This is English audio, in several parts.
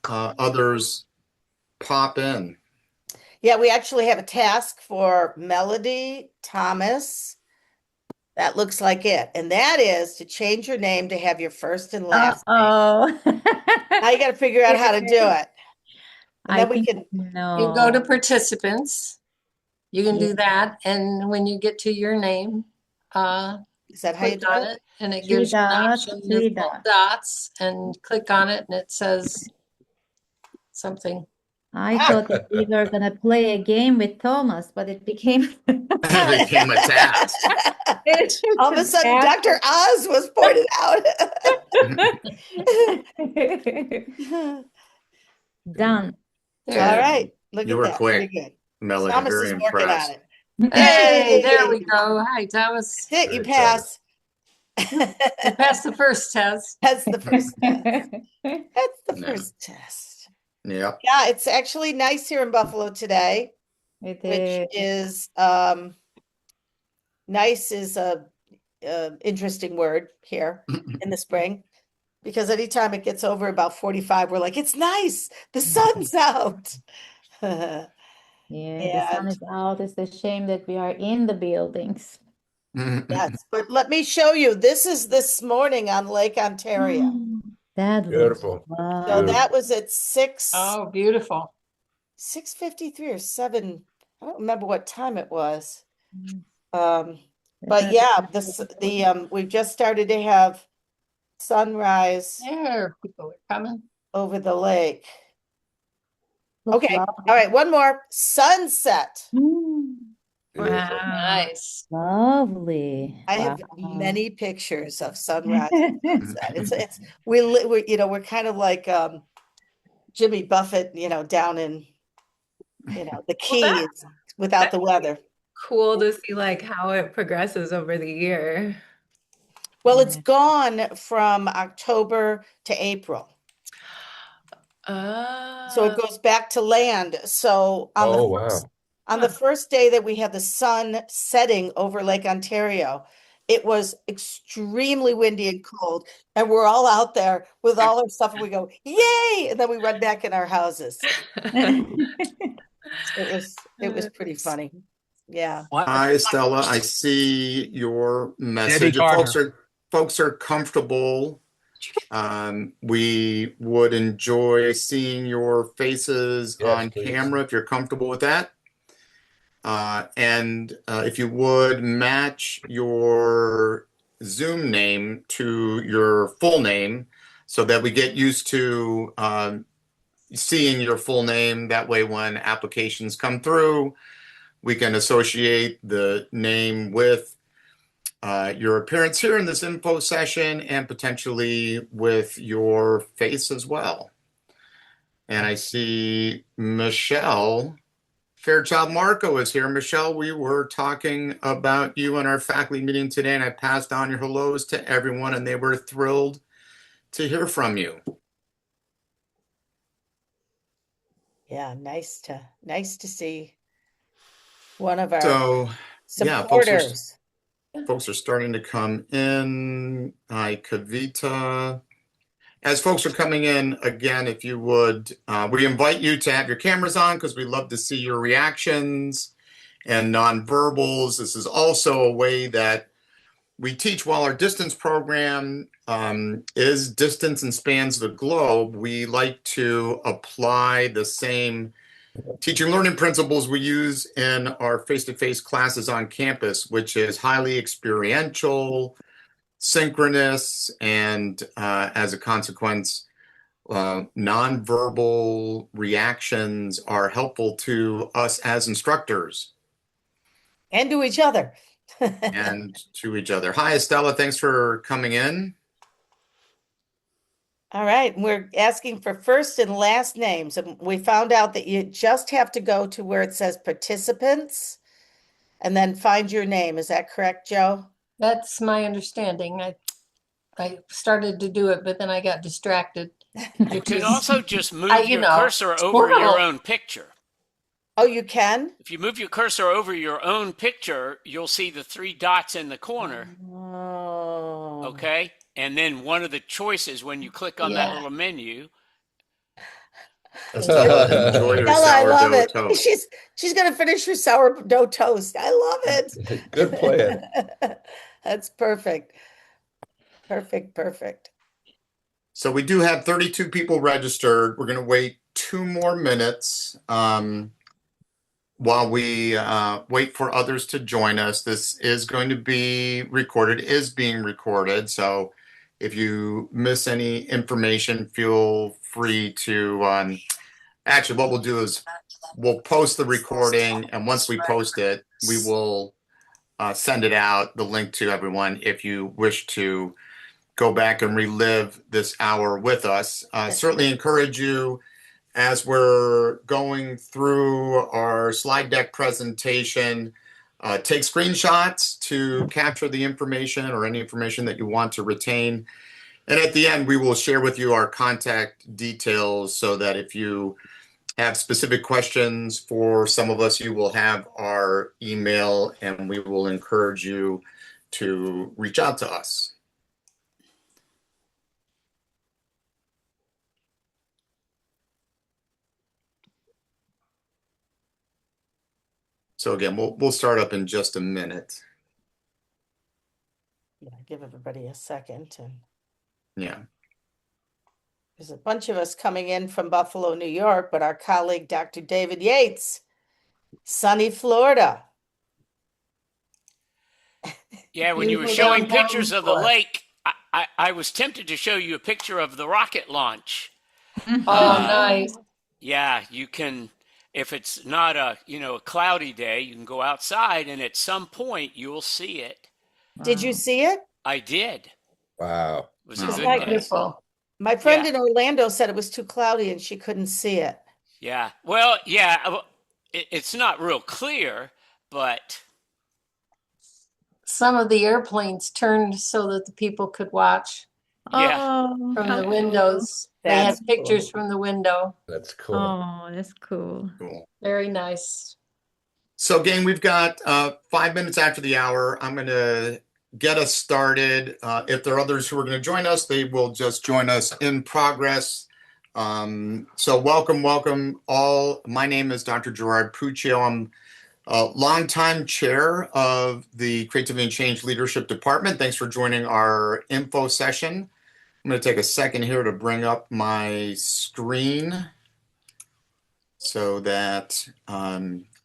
others pop in. Yeah, we actually have a task for Melody Thomas. That looks like it. And that is to change your name to have your first and last name. Uh-oh. Now you got to figure out how to do it. And I then we think can, You go to no. participants. You can Yeah. do that. And when you get to your name, is that how you click do on it? it and it Three gives you an dots, option. There's three little dots. dots and click on it and it says something. I thought that we were gonna play a game with Thomas, but it became It became a task. All of a sudden, Dr. Oz was pointed out. Done. All There. right. Look You at were that. Pretty quick, good. Melody. Thomas Very is working on impressed. it. Hey, there we Yay! go. Hi, Thomas. Hit, you Very pass. You passed the first test. That's the first test. That's the Yeah. first test. Yeah. Yeah, it's actually nice here in Buffalo today, It which is. is nice is a interesting word here in the spring because anytime it gets over about 45, we're like, it's nice. The sun's out. Yeah, the sun And is out. It's a shame that we are in the buildings. yes, but let me show you. This is this morning on Lake Ontario. That looks Beautiful. So wow. that was at Oh, beautiful. 6:53 or 7. I don't remember what time it was. That's But not yeah, beautiful. we've just started to have sunrise There, people are coming. over the lake. Looks Okay, lovely. all right, one more. Sunset. Beautiful. Nice. Lovely. I have Wow. many pictures of sunrise and sunset. It's we're kind of like Jimmy Buffett, down in the Well, Keys without the weather. cool to see like how it progresses over the year. Well, it's Yeah. gone from October to April. So it goes back to land. So on Oh, the wow. on the first day that we had the sun setting over Lake Ontario, it was extremely windy and cold. And we're all out there with all our stuff and we go, yay! And then we run back in our houses. It was pretty funny. Yeah. Hi, Stella. I see your Debbie message. If Carter. folks are comfortable, we would enjoy seeing your faces Yes, on please. camera if you're comfortable with that. And if you would match your Zoom name to your full name so that we get used to seeing your full name. That way, when applications come through, we can associate the name with your appearance here in this info session and potentially with your face as well. And I see Michelle Fairchild Marco is here. Michelle, we were talking about you in our faculty meeting today, and I passed on your hellos to everyone, and they were thrilled to hear from you. Yeah, nice to see one of our So, yeah, supporters. folks are starting to come in. Hi, Kavita. As folks are coming in, again, if you would, we invite you to have your cameras on because we love to see your reactions and nonverbals. This is also a way that we teach while our distance program is distance and spans the globe. We like to apply the same teaching learning principles we use in our face-to-face classes on campus, which is highly experiential, synchronous, and as a consequence, nonverbal reactions are helpful to us as instructors. And to each other. And to each other. Hi, Estella. Thanks for coming in. All right, we're asking for first and last names, and we found out that you just have to go to where it says participants and then find your name. Is that correct, Joe? That's my understanding. I started to do it, but then I got distracted. You could also just move you your know, cursor over squirrel. your own picture. Oh, you can? If you move your cursor over your own picture, you'll see the 3 dots in the corner. Oh. Okay? And then one of the choices when you click on that Yeah. little menu Enjoy your Stella, I love sourdough it. toast. She's gonna finish her sourdough toast. I love it. Good plan. That's perfect. Perfect, perfect. So we do have 32 people registered. We're going to wait 2 more minutes while we wait for others to join us. This is going to be recorded, is being recorded. So if you miss any information, feel free to actually, what we'll do is we'll post the recording, and once we post it, we will send it out, the link to everyone, if you wish to go back and relive this hour with us. Certainly encourage you, as we're going through our slide deck presentation, take screenshots to capture the information or any information that you want to retain. And at the end, we will share with you our contact details so that if you have specific questions for some of us, you will have our email, and we will encourage you to reach out to us. So again, we'll start up in just a minute. Yeah, give everybody a second. And Yeah. there's a bunch of us coming in from Buffalo, New York, but our colleague, Dr. David Yates, sunny Florida. Yeah, when you were Beautiful showing downtown pictures of the Florida. lake, I was tempted to show you a picture of the rocket launch. Oh, Uh, nice. Yeah, you can, if it's not a cloudy day, you can go outside, and at some point you'll see it. Did you Wow. see it? I did. Wow. It was a Oh, good like day. Beautiful. My friend Yeah. in Orlando said it was too cloudy and she couldn't see it. Yeah. Well, yeah, it's not real clear, but Some of the airplanes turned so that the people could watch yeah. Oh, from how the cool. windows. They had That's pictures cool. from the window. That's cool. Oh, that's cool. Cool. Very nice. So again, we've got 5 minutes after the hour. I'm going to get us started. If there are others who are going to join us, they will just join us in progress. So welcome all. My name is Dr. Gerard Puccio. I'm a longtime chair of the Creativity and Change Leadership Department. Thanks for joining our info session. I'm going to take a second here to bring up my screen so that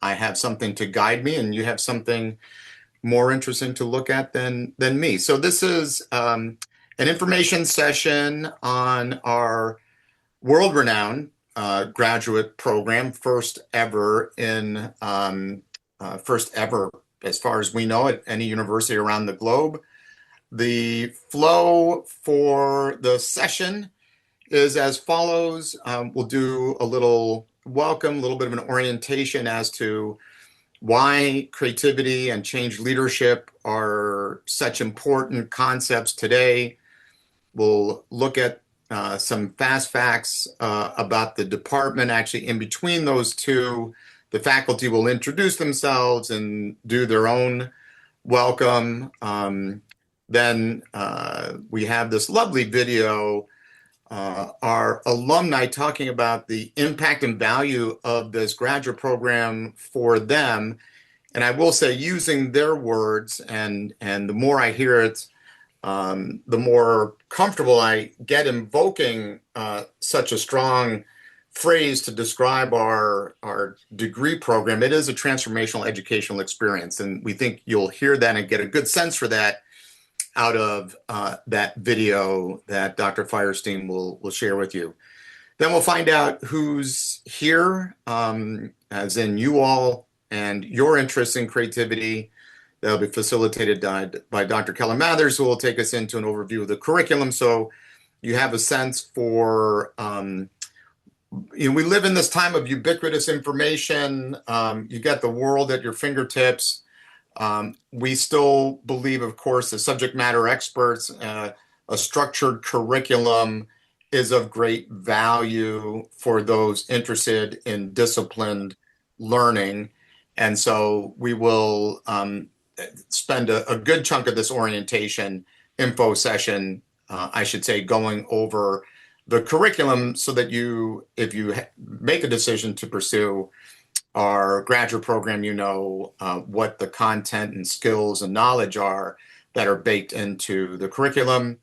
I have something to guide me and you have something more interesting to look at than me. So this is an information session on our world-renowned graduate program, first ever as far as we know at any university around the globe. The flow for the session is as follows. We'll do a little welcome, a little bit of an orientation as to why creativity and change leadership are such important concepts today. We'll look at some fast facts about the department. Actually, in between those two, the faculty will introduce themselves and do their own welcome. Then we have this lovely video, our alumni talking about the impact and value of this graduate program for them. And I will say, using their words, and the more I hear it, the more comfortable I get invoking such a strong phrase to describe our degree program. It is a transformational educational experience, and we think you'll hear that and get a good sense for that out of that video that Dr. Firestein will share with you. Then we'll find out who's here, as in you all and your interest in creativity. That'll be facilitated by Dr. Keller Mathers, who will take us into an overview of the curriculum, so you have a sense for, we live in this time of ubiquitous information. You got the world at your fingertips. We still believe, of course, as subject matter experts, a structured curriculum is of great value for those interested in disciplined learning. And so we will spend a good chunk of this orientation info session, I should say, going over the curriculum so that if you make a decision to pursue our graduate program, you know what the content and skills and knowledge are that are baked into the curriculum.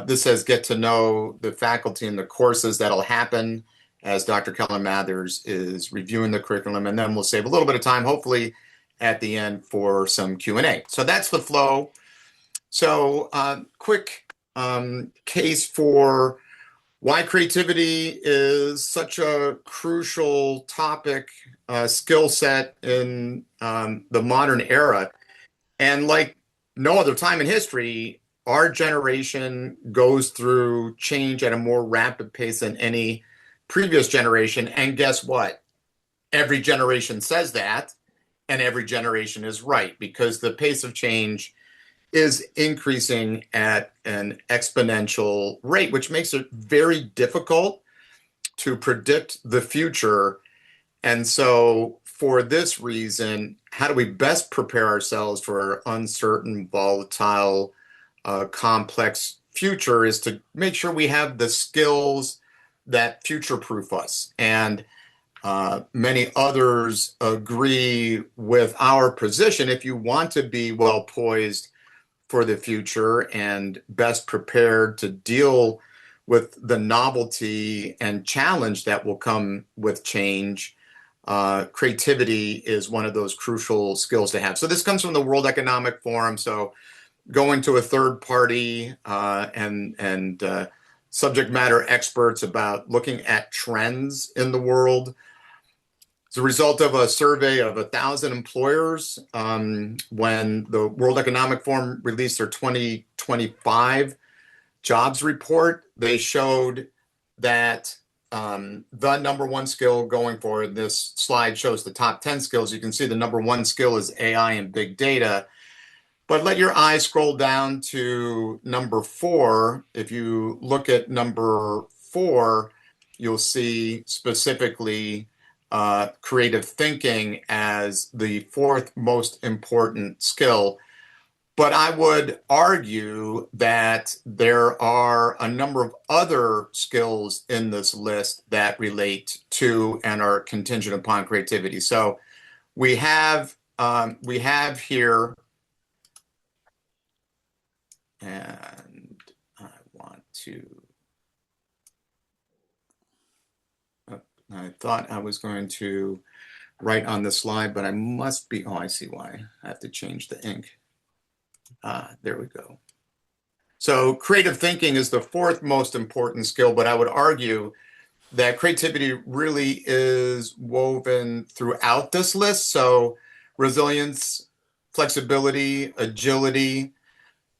This says get to know the faculty and the courses that'll happen as Dr. Keller Mathers is reviewing the curriculum, and then we'll save a little bit of time, hopefully at the end, for some Q&A. So that's the flow. So quick case for why creativity is such a crucial topic, skill set in the modern era. And like no other time in history, our generation goes through change at a more rapid pace than any previous generation. And guess what? Every generation says that, and every generation is right, because the pace of change is increasing at an exponential rate, which makes it very difficult to predict the future. And so for this reason, how do we best prepare ourselves for an uncertain, volatile, complex future is to make sure we have the skills that future-proof us. And many others agree with our position. If you want to be well-poised for the future and best prepared to deal with the novelty and challenge that will come with change, creativity is one of those crucial skills to have. So this comes from the World Economic Forum. So going to a third party and subject matter experts about looking at trends in the world. As a result of a survey of 1,000 employers, when the World Economic Forum released their 2025 jobs report, they showed that the number one skill going forward, this slide shows the top 10 skills. You can see the number one skill is AI and big data. But let your eyes scroll down to number 4. If you look at number 4, you'll see specifically creative thinking as the 4th most important skill. But I would argue that there are a number of other skills in this list that relate to and are contingent upon creativity. So we have here, and I want to. I thought I was going to write on the slide, but I must be, I see why. I have to change the ink. There we go. So creative thinking is the 4th most important skill, but I would argue that creativity really is woven throughout this list. So resilience, flexibility, agility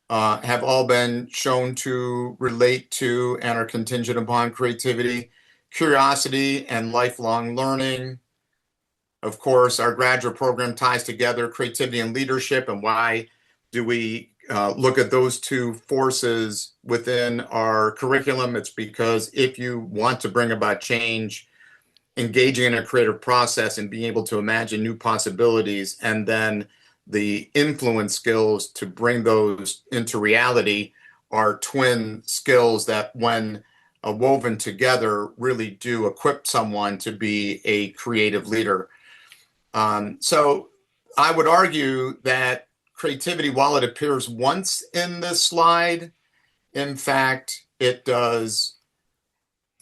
have all been shown to relate to and are contingent upon creativity. Curiosity and lifelong learning. Of course, our graduate program ties together creativity and leadership. And why do we look at those two forces within our curriculum? It's because if you want to bring about change, engaging in a creative process and being able to imagine new possibilities, and then the influence skills to bring those into reality are twin skills that, when woven together, really do equip someone to be a creative leader. So I would argue that creativity, while it appears once in this slide, in fact, it does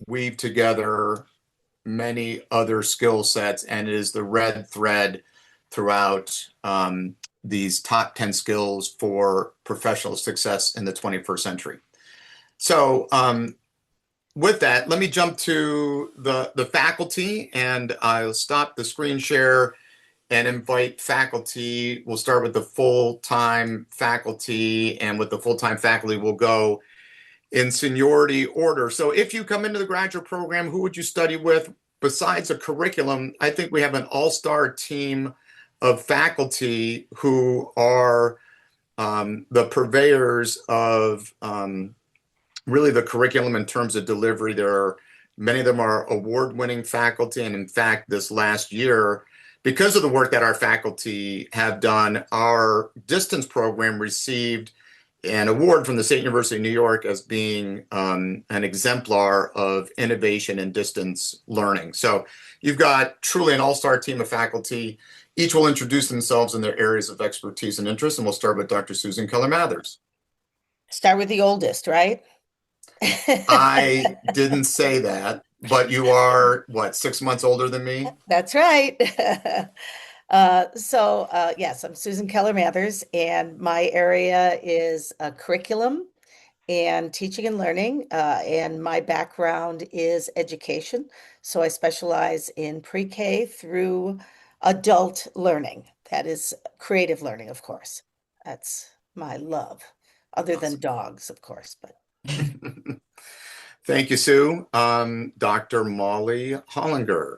weave together many other skill sets and is the red thread throughout these top 10 skills for professional success in the 21st century. So with that, let me jump to the faculty, and I'll stop the screen share and invite faculty. We'll start with the full-time faculty, and with the full-time faculty, we'll go in seniority order. So if you come into the graduate program, who would you study with? Besides a curriculum, I think we have an all-star team of faculty who are the purveyors of really the curriculum in terms of delivery. Many of them are award-winning faculty, and in fact, this last year, because of the work that our faculty have done, our distance program received an award from the State University of New York as being an exemplar of innovation in distance learning. So you've got truly an all-star team of faculty. Each will introduce themselves in their areas of expertise and interest, and we'll start with Dr. Susan Keller-Mathers. Start with the oldest, right? I didn't say that, but you are, what, 6 months older than me? That's right. Yes, I'm Susan Keller-Mathers, and my area is curriculum and teaching and learning. And my background is education. So I specialize in pre-K through adult learning. That is creative learning, of course. That's my love, other than dogs, of course. But Thank you, Sue. Dr. Molly Hollinger.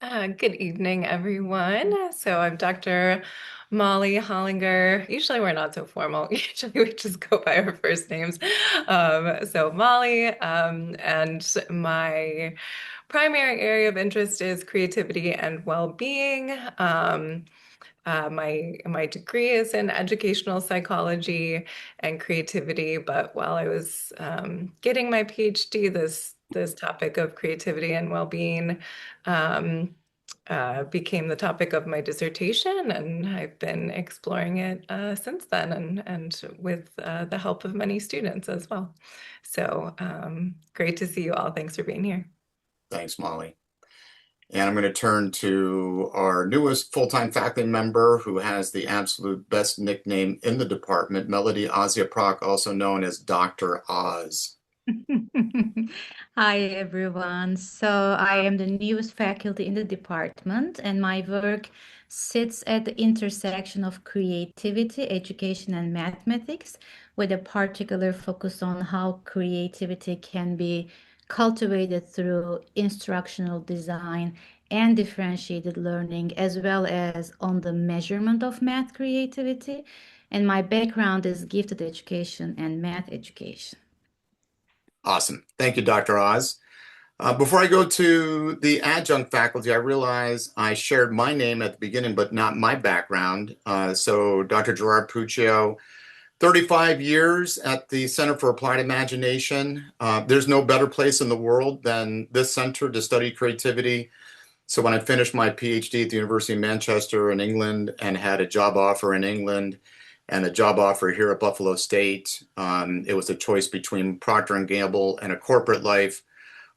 Good evening, everyone. So I'm Dr. Molly Hollinger. Usually we're not so formal. Usually we just go by our first names. So Molly, and my primary area of interest is creativity and well-being. My degree is in educational psychology and creativity, but while I was getting my PhD, this topic of creativity and well-being became the topic of my dissertation, and I've been exploring it since then, and with the help of many students as well. So great to see you all. Thanks for being here. Thanks, Molly. And I'm going to turn to our newest full-time faculty member who has the absolute best nickname in the department, Melody Ozia-Prock, also known as Dr. Oz. Hi, everyone. So I am the newest faculty in the department, and my work sits at the intersection of creativity, education, and mathematics, with a particular focus on how creativity can be cultivated through instructional design and differentiated learning, as well as on the measurement of math creativity. And my background is gifted education and math education. Awesome. Thank you, Dr. Oz. Before I go to the adjunct faculty, I realize I shared my name at the beginning, but not my background. So Dr. Gerard Puccio, 35 years at the Center for Applied Imagination. There's no better place in the world than this center to study creativity. So when I finished my PhD at the University of Manchester in England and had a job offer in England and a job offer here at Buffalo State, it was a choice between Procter & Gamble and a corporate life,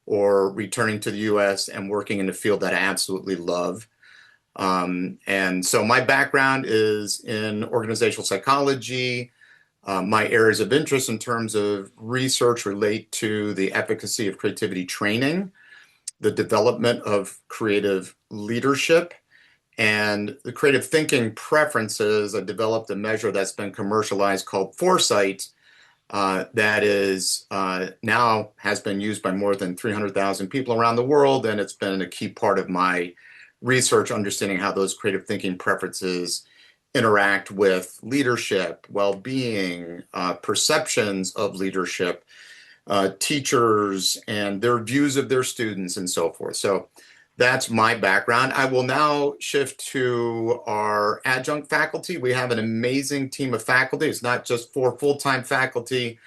or returning to the US and working in a field that I absolutely love. And so my background is in organizational psychology. My areas of interest in terms of research relate to the efficacy of creativity training, the development of creative leadership, and the creative thinking preferences. I developed a measure that's been commercialized called Foresight, that is now has been used by more than 300,000 people around the world, and it's been a key part of my research, understanding how those creative thinking preferences interact with leadership, well-being, perceptions of leadership, teachers and their views of their students, and so forth. So that's my background. I will now shift to our adjunct faculty. We have an amazing team of faculty. It's not just 4 full-time faculty,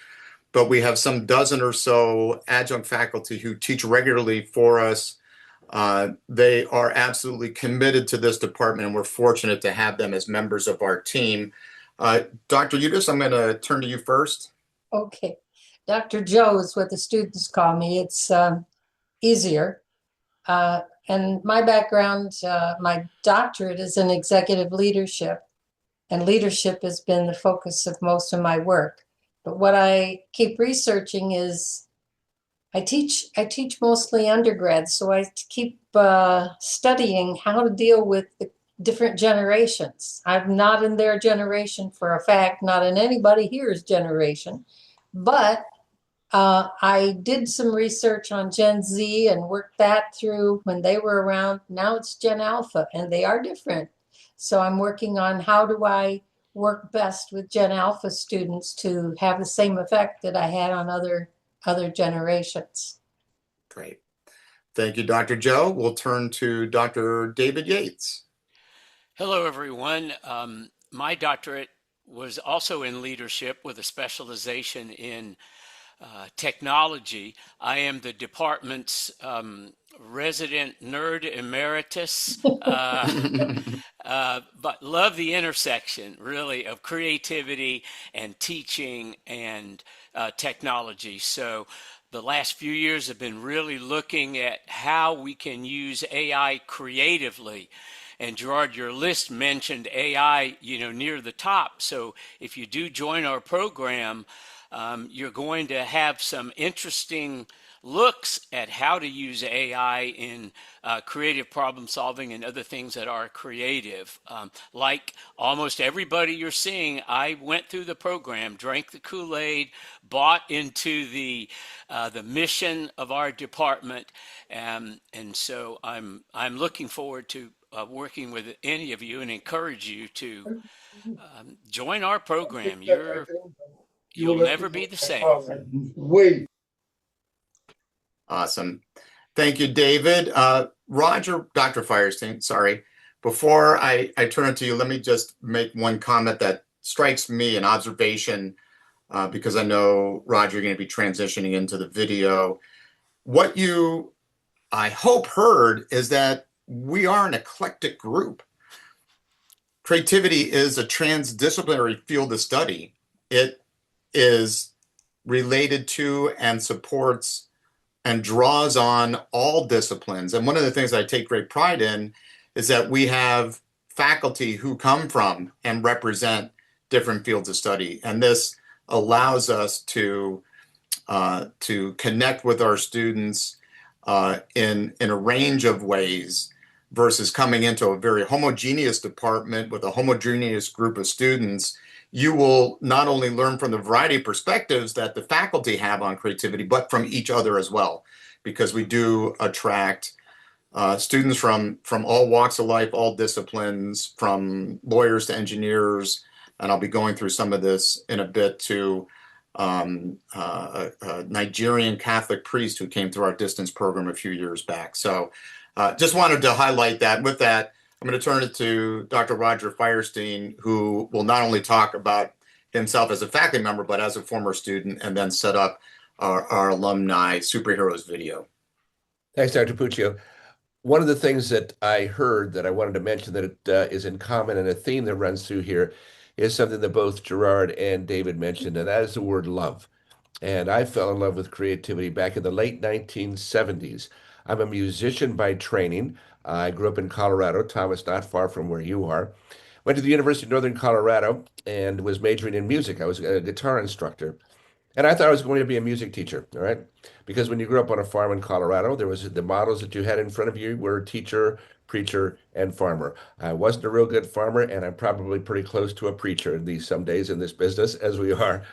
but we have some dozen or so adjunct faculty who teach regularly for us. They are absolutely committed to this department, and we're fortunate to have them as members of our team. Dr. Udis, I'm going to turn to you first. Okay. Dr. Joe is what the students call me. It's easier. And my background, my doctorate is in executive leadership, and leadership has been the focus of most of my work. But what I keep researching is I teach mostly undergrads, so I keep studying how to deal with the different generations. I'm not in their generation for a fact, not in anybody here's generation, but I did some research on Gen Z and worked that through when they were around. Now it's Gen Alpha, and they are different. So I'm working on how do I work best with Gen Alpha students to have the same effect that I had on other generations. Great. Thank you, Dr. Joe. We'll turn to Dr. David Yates. Hello, everyone. My doctorate was also in leadership with a specialization in technology. I am the department's resident nerd emeritus, but love the intersection really of creativity and teaching and technology. So the last few years have been really looking at how we can use AI creatively. And Gerard, your list mentioned AI, near the top. So if you do join our program, you're going to have some interesting looks at how to use AI in creative problem solving and other things that are creative. Like almost everybody you're seeing, I went through the program, drank the Kool-Aid, bought into the mission of our department, and so I'm looking forward to working with any of you and encourage you to join our program. You'll never be the same. Wait. Awesome. Thank you, David. Roger, Dr. Firestein, sorry. Before I turn it to you, let me just make one comment that strikes me, an observation, because I know, Roger, you're going to be transitioning into the video. What you, I hope, heard is that we are an eclectic group. Creativity is a transdisciplinary field of study. It is related to and supports and draws on all disciplines. And one of the things I take great pride in is that we have faculty who come from and represent different fields of study. And this allows us to connect with our students in a range of ways versus coming into a very homogeneous department with a homogeneous group of students. You will not only learn from the variety of perspectives that the faculty have on creativity, but from each other as well, because we do attract students from all walks of life, all disciplines, from lawyers to engineers, and I'll be going through some of this in a bit, to a Nigerian Catholic priest who came through our distance program a few years back. So just wanted to highlight that. With that, I'm going to turn it to Dr. Roger Firestein, who will not only talk about himself as a faculty member, but as a former student, and then set up our alumni superheroes video. Thanks, Dr. Puccio. One of the things that I heard that I wanted to mention that it is in common and a theme that runs through here is something that both Gerard and David mentioned, and that is the word love. And I fell in love with creativity back in the late 1970s. I'm a musician by training. I grew up in Colorado, Thomas, not far from where you are. Went to the University of Northern Colorado and was majoring in music. I was a guitar instructor. And I thought I was going to be a music teacher, all right? Because when you grew up on a farm in Colorado, there was the models that you had in front of you were teacher, preacher, and farmer. I wasn't a real good farmer, and I'm probably pretty close to a preacher in these some days in this business, as we are.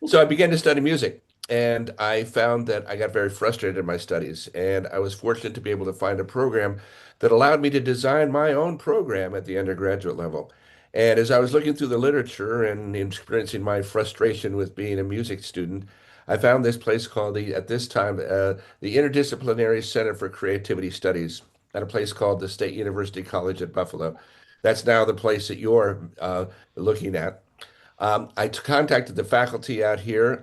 So I began to study music, and I found that I got very frustrated in my studies. And I was fortunate to be able to find a program that allowed me to design my own program at the undergraduate level. And as I was looking through the literature and experiencing my frustration with being a music student, I found this place called at this time, the Interdisciplinary Center for Creativity Studies at a place called the State University College at Buffalo. That's now the place that you're looking at. I contacted the faculty out here,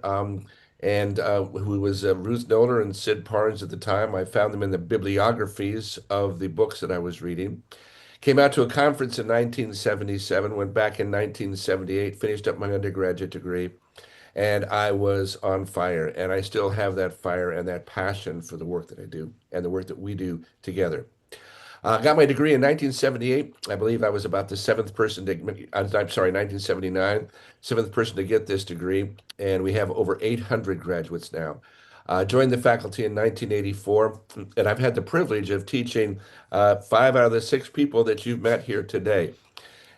and who was Ruth Noller and Sid Parnes at the time. I found them in the bibliographies of the books that I was reading. Came out to a conference in 1977, went back in 1978, finished up my undergraduate degree, and I was on fire. And I still have that fire and that passion for the work that I do and the work that we do together. Got my degree in 1978. I believe I was about the seventh person to, I'm sorry, 1979, seventh person to get this degree. And we have over 800 graduates now. Joined the faculty in 1984, and I've had the privilege of teaching 5 out of the 6 people that you've met here today.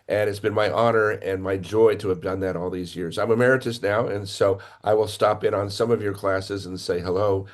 And it's been my honor and my joy to have done that all these years. I'm emeritus now, and so I will stop in on some of your classes and say hello.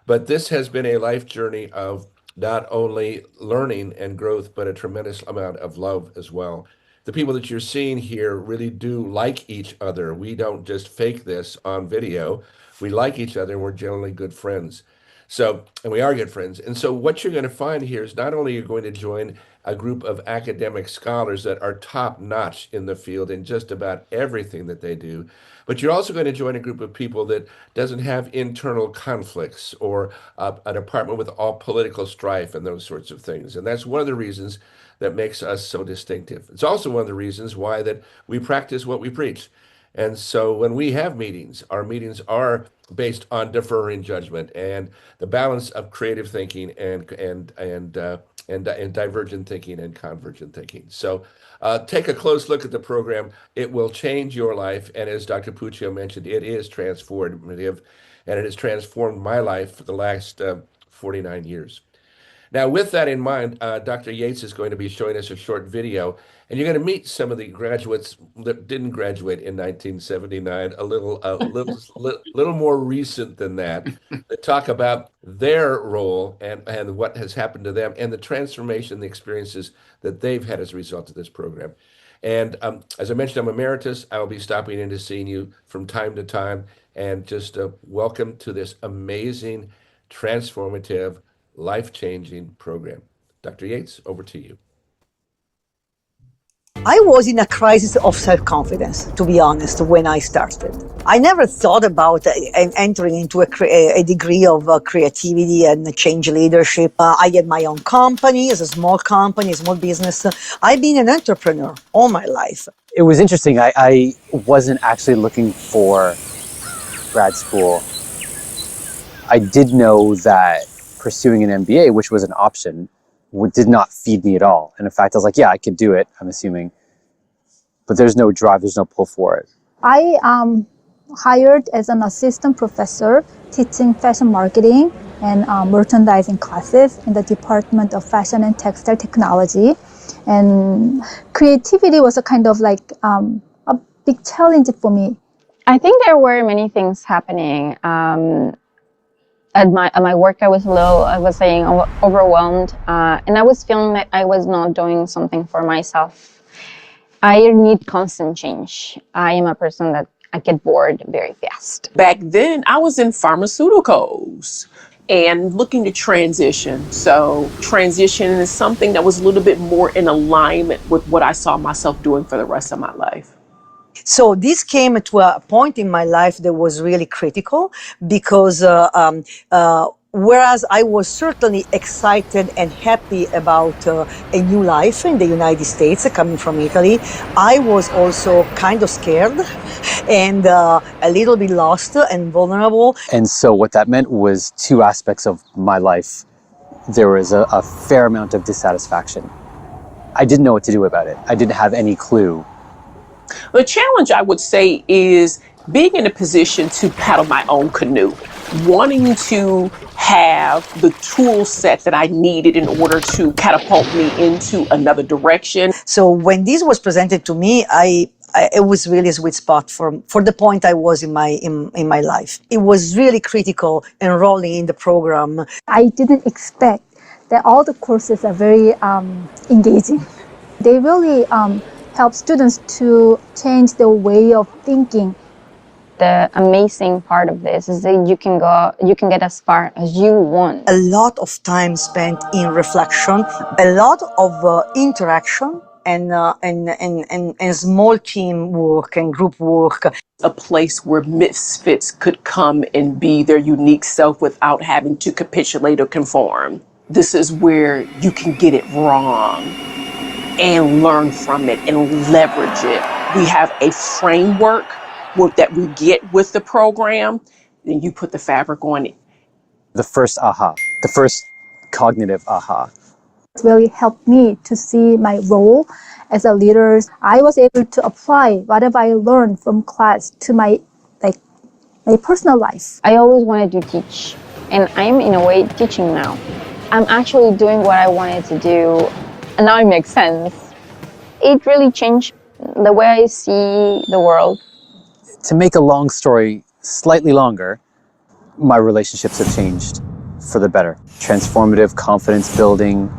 But this has been a life journey of not only learning and growth, but a tremendous amount of love as well. The people that you're seeing here really do like each other. We don't just fake this on video. We like each other, and we're generally good friends. So, and we are good friends. And so what you're going to find here is not only you're going to join a group of academic scholars that are top notch in the field in just about everything that they do, but you're also going to join a group of people that doesn't have internal conflicts or a department with all political strife and those sorts of things. And that's one of the reasons that makes us so distinctive. It's also one of the reasons why that we practice what we preach. And so when we have meetings, our meetings are based on deferring judgment and the balance of creative thinking and divergent thinking and convergent thinking. So take a close look at the program. It will change your life. And as Dr. Puccio mentioned, it is transformative, and it has transformed my life for the last 49 years. Now, with that in mind, Dr. Yates is going to be showing us a short video, and you're going to meet some of the graduates that didn't graduate in 1979, a little more recent than that, that talk about their role and what has happened to them and the transformation, the experiences that they've had as a result of this program. And as I mentioned, I'm emeritus. I will be stopping in to seeing you from time to time, and just welcome to this amazing, transformative, life-changing program. Dr. Yates, over to you. I was in a crisis of self-confidence, to be honest, when I started. I never thought about entering into a degree of creativity and change leadership. I had my own company, as a small business. I've been an entrepreneur all my life. It was interesting. I wasn't actually looking for grad school. I did know that pursuing an MBA, which was an option, did not feed me at all. And in fact, I was like, yeah, I could do it, I'm assuming. But there's no drive, there's no pull for it. I hired as an assistant professor teaching fashion marketing and merchandising classes in the Department of Fashion and Textile Technology. And creativity was a kind of like a big challenge for me. I think there were many things happening. At my work, I was saying overwhelmed, and I was feeling that I was not doing something for myself. I need constant change. I am a person that I get bored very fast. Back then, I was in pharmaceuticals and looking to transition. So transition is something that was a little bit more in alignment with what I saw myself doing for the rest of my life. So this came to a point in my life that was really critical because whereas I was certainly excited and happy about a new life in the United States, coming from Italy, I was also kind of scared and a little bit lost and vulnerable. And so what that meant was two aspects of my life. There was a fair amount of dissatisfaction. I didn't know what to do about it. I didn't have any clue. The challenge, I would say, is being in a position to paddle my own canoe, wanting to have the tool set that I needed in order to catapult me into another direction. So when this was presented to me, it was really a sweet spot for the point I was in my life. It was really critical enrolling in the program. I didn't expect that all the courses are very engaging. They really help students to change their way of thinking. The amazing part of this is that you can get as far as you want. A lot of time spent in reflection, a lot of interaction, and small team work and group work. A place where misfits could come and be their unique self without having to capitulate or conform. This is where you can get it wrong and learn from it and leverage it. We have a framework that we get with the program, then you put the fabric on it. The first aha, the first cognitive aha. It really helped me to see my role as a leader. I was able to apply whatever I learned from class to my personal life. I always wanted to teach, and I'm in a way teaching now. I'm actually doing what I wanted to do, and now it makes sense. It really changed the way I see the world. To make a long story slightly longer, my relationships have changed for the better. Transformative, confidence building,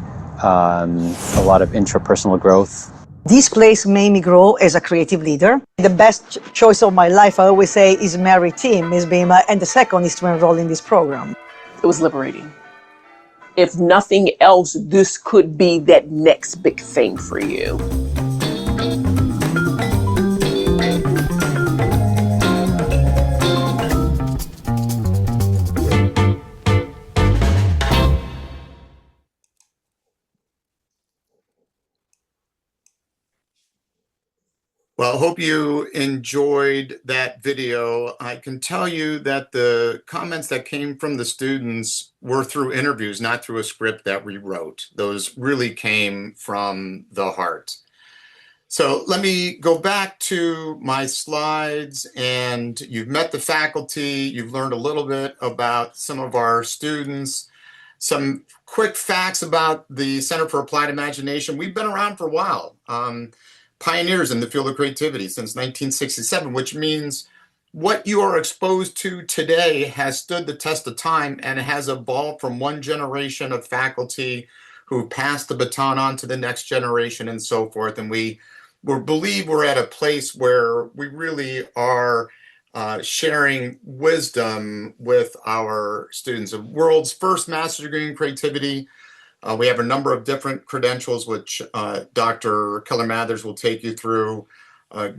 a lot of intrapersonal growth. This place made me grow as a creative leader. The best choice of my life, I always say, is marry Tim, and the second is to enroll in this program. It was liberating. If nothing else, this could be that next big thing for you. Well, hope you enjoyed that video. I can tell you that the comments that came from the students were through interviews, not through a script that we wrote. Those really came from the heart. So let me go back to my slides, and you've met the faculty, you've learned a little bit about some of our students, some quick facts about the Center for Applied Imagination. We've been around for a while. Pioneers in the field of creativity since 1967, which means what you are exposed to today has stood the test of time and has evolved from one generation of faculty who passed the baton on to the next generation and so forth. And we believe we're at a place where we really are sharing wisdom with our students. The world's first master's degree in creativity. We have a number of different credentials, which Dr. Keller Mathers will take you through.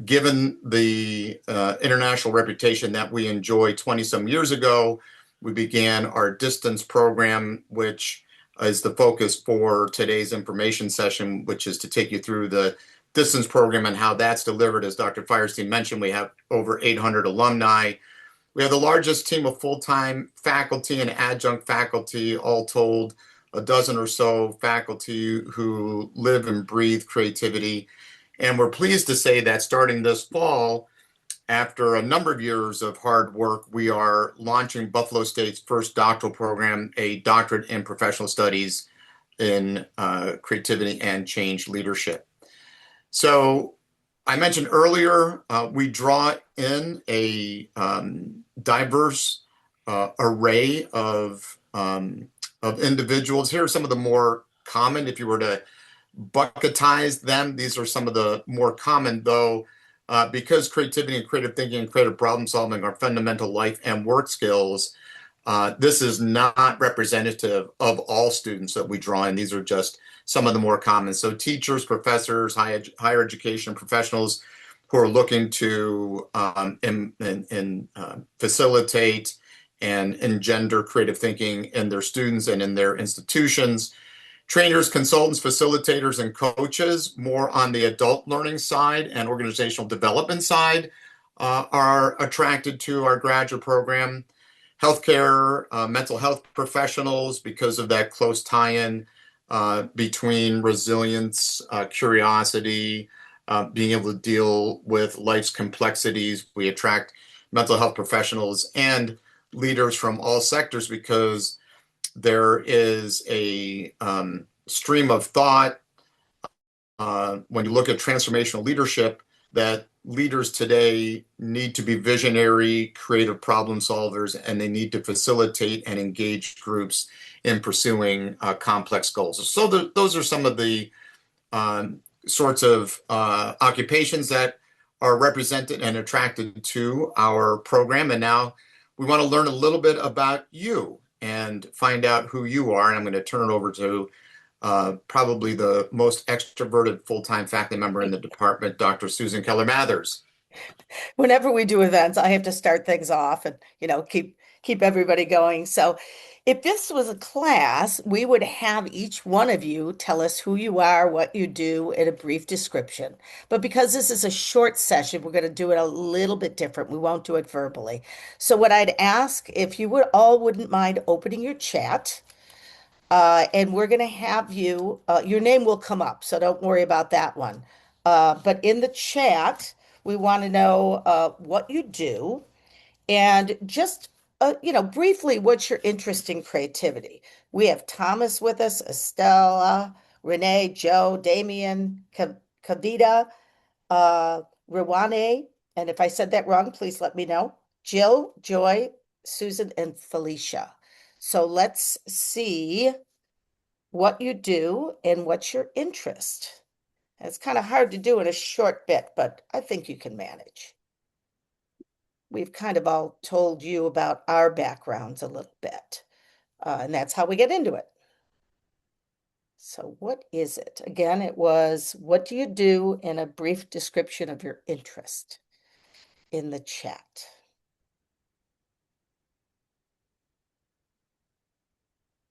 Given the international reputation that we enjoyed 20-some years ago, we began our distance program, which is the focus for today's information session, which is to take you through the distance program and how that's delivered. As Dr. Firestein mentioned, we have over 800 alumni. We have the largest team of full-time faculty and adjunct faculty, all told, a dozen or so faculty who live and breathe creativity. And we're pleased to say that starting this fall, after a number of years of hard work, we are launching Buffalo State's first doctoral program, a doctorate in professional studies in creativity and change leadership. So I mentioned earlier, we draw in a diverse array of individuals. Here are some of the more common. If you were to bucketize them, these are some of the more common, though, because creativity and creative thinking and creative problem solving are fundamental life and work skills. This is not representative of all students that we draw in. These are just some of the more common. So teachers, professors, higher education professionals who are looking to facilitate and engender creative thinking in their students and in their institutions. Trainers, consultants, facilitators, and coaches, more on the adult learning side and organizational development side, are attracted to our graduate program. Healthcare, mental health professionals, because of that close tie-in between resilience, curiosity, being able to deal with life's complexities. We attract mental health professionals and leaders from all sectors because there is a stream of thought when you look at transformational leadership that leaders today need to be visionary, creative problem solvers, and they need to facilitate and engage groups in pursuing complex goals. So those are some of the sorts of occupations that are represented and attracted to our program. And now we want to learn a little bit about you and find out who you are. And I'm going to turn it over to probably the most extroverted full-time faculty member in the department, Dr. Susan Keller Mathers. Whenever we do events, I have to start things off and, keep everybody going. So if this was a class, we would have each one of you tell us who you are, what you do, in a brief description. But because this is a short session, we're going to do it a little bit different. We won't do it verbally. So what I'd ask, if you wouldn't mind opening your chat, and we're going to have you, your name will come up, so don't worry about that one. But in the chat, we want to know what you do and just, briefly, what's your interest in creativity? We have Thomas with us, Estella, Renee, Joe, Damien, Kavita, Rwane, and if I said that wrong, please let me know. Jill, Joy, Susan, and Felicia. So let's see what you do and what's your interest. It's kind of hard to do in a short bit, but I think you can manage. We've kind of all told you about our backgrounds a little bit. And that's how we get into it. So what is it? Again, it was, what do you do, in a brief description of your interest in the chat.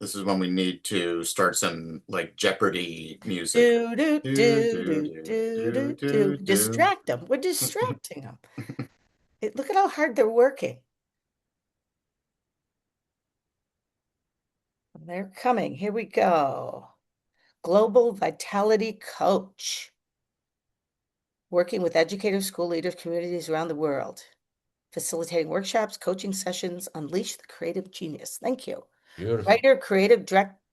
This is when we need to start some like Jeopardy music. Do, do, do, do, do, do, do. Distract them. We're distracting them. Look at how hard they're working. They're coming. Here we go. Global Vitality Coach. Working with educators, school leaders, communities around the world. Facilitating workshops, coaching sessions, unleash the creative genius. Thank you. Beautiful. Writer, creative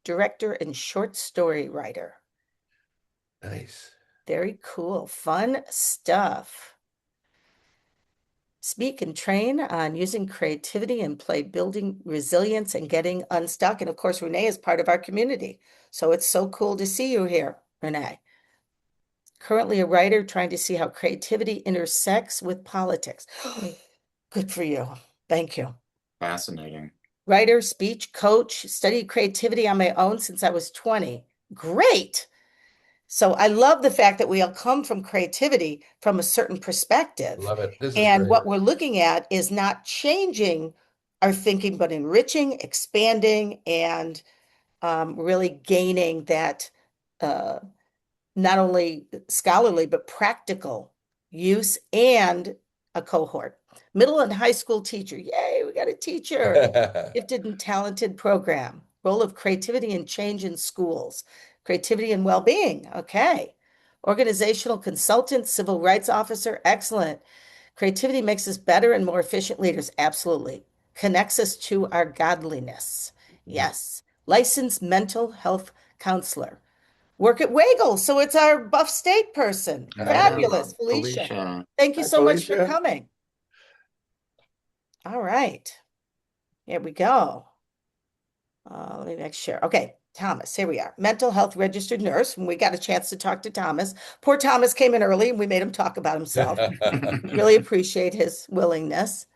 director, and short story writer. Nice. Very cool. Fun stuff. Speak and train on using creativity and play, building resilience and getting unstuck. And of course, Renee is part of our community. So it's so cool to see you here, Renee. Currently a writer trying to see how creativity intersects with politics. Good for you. Thank you. Fascinating. Writer, speech coach, studied creativity on my own since I was 20. Great. So I love the fact that we all come from creativity from a certain perspective. Love it. This is And great. what we're looking at is not changing our thinking, but enriching, expanding, and really gaining that not only scholarly, but practical use and a cohort. Middle and high school teacher. Yay, we got a teacher. Gifted and talented program. Role of creativity and change in schools. Creativity and well-being. Okay. Organizational consultant, civil rights officer. Excellent. Creativity makes us better and more efficient leaders. Absolutely. Connects us to our godliness. Yes. Licensed mental health counselor. Work at Waggle. So it's our Buff State person. Fabulous. Felicia. Thank you Hi, so much for Felicia. coming. All right. Here we go. Let me make sure. Okay, Thomas, here we are. Mental health registered nurse. And we got a chance to talk to Thomas. Poor Thomas came in early and we made him talk about himself. Really appreciate his willingness.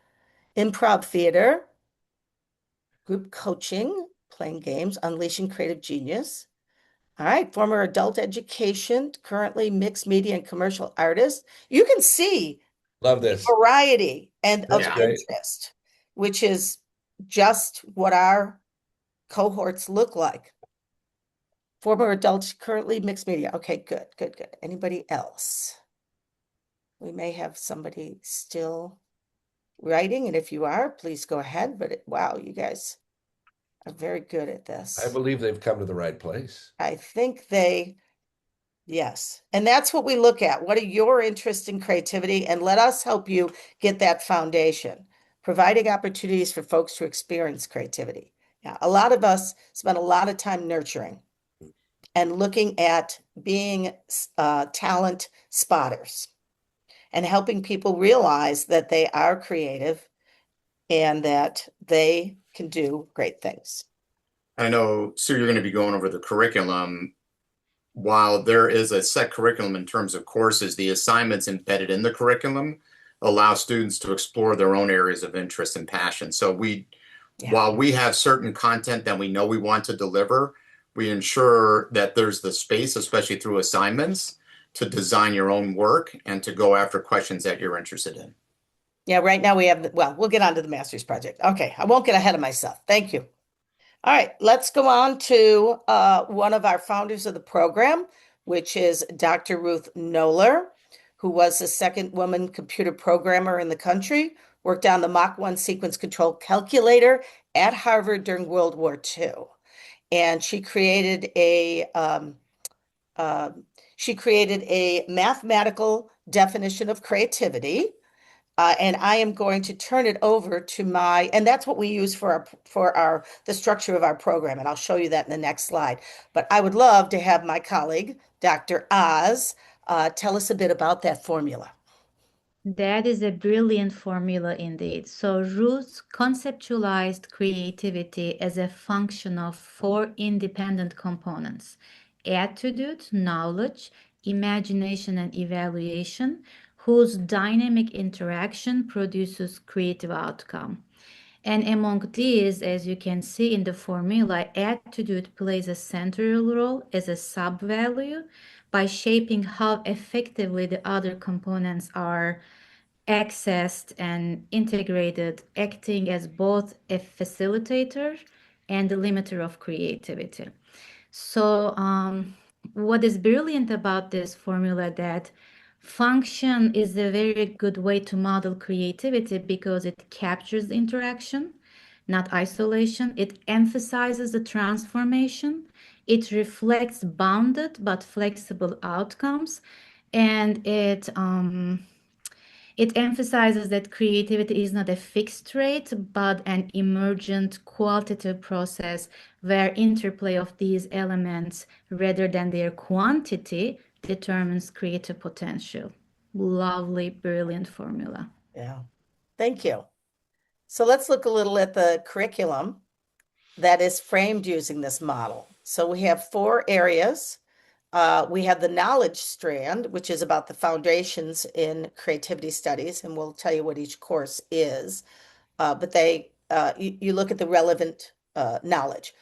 Improv theater. Group coaching, playing games, unleashing creative genius. All right, former adult education, currently mixed media and commercial artist. You can see Love this. variety and of That's great. interest, which is just what our cohorts look like. Former adults, currently mixed media. Okay, good, good, good. Anybody else? We may have somebody still writing, and if you are, please go ahead. But wow, you guys are very good at this. I believe they've come to the right place. I think yes. And that's what we look at. What are your interests in creativity? And let us help you get that foundation, providing opportunities for folks to experience creativity. Yeah, a lot of us spend a lot of time nurturing and looking at being talent spotters and helping people realize that they are creative and that they can do great things. I know, Sue, you're going to be going over the curriculum. While there is a set curriculum in terms of courses, the assignments embedded in the curriculum allow students to explore their own areas of interest and passion. So while we have certain content that we know we want to deliver, we ensure that there's the space, especially through assignments, to design your own work and to go after questions that you're interested in. Yeah, right now we have, we'll get on to the master's project. Okay, I won't get ahead of myself. Thank you. All right, let's go on to one of our founders of the program, which is Dr. Ruth Knoller, who was the second woman computer programmer in the country, worked on the Mach 1 sequence control calculator at Harvard during World War II. And she created a mathematical definition of creativity. And I am going to turn it over to and that's what we use for the structure of our program. And I'll show you that in the next slide. But I would love to have my colleague, Dr. Oz, tell us a bit about that formula. That is a brilliant formula indeed. So Ruth conceptualized creativity as a function of 4 independent components: attitude, knowledge, imagination, and evaluation, whose dynamic interaction produces creative outcome. And among these, as you can see in the formula, attitude plays a central role as a sub-value by shaping how effectively the other components are accessed and integrated, acting as both a facilitator and a limiter of creativity. So what is brilliant about this formula that function is a very good way to model creativity because it captures the interaction, not isolation. It emphasizes the transformation. It reflects bounded but flexible outcomes, and it emphasizes that creativity is not a fixed trait, but an emergent qualitative process where interplay of these elements rather than their quantity determines creative potential. Lovely, brilliant formula. Yeah. Thank you. So let's look a little at the curriculum that is framed using this model. So we have 4 areas. We have the knowledge strand, which is about the foundations in creativity studies, and we'll tell you what each course is. But you look at the relevant knowledge.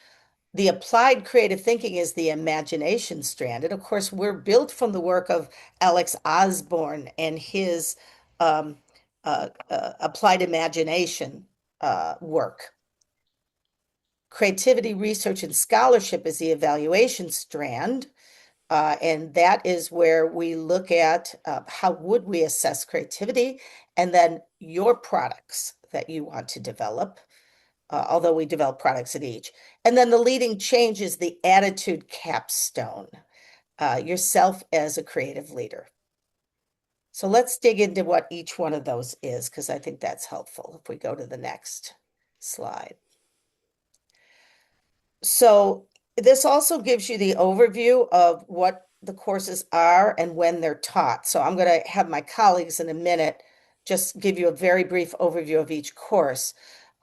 The applied creative thinking is the imagination strand. And of course, we're built from the work of Alex Osborne and his applied imagination work. Creativity research and scholarship is the evaluation strand. And that is where we look at how would we assess creativity and then your products that you want to develop, although we develop products at each. And then the leading change is the attitude capstone, yourself as a creative leader. So let's dig into what each one of those is, because I think that's helpful if we go to the next slide. So this also gives you the overview of what the courses are and when they're taught. So I'm going to have my colleagues in a minute just give you a very brief overview of each course.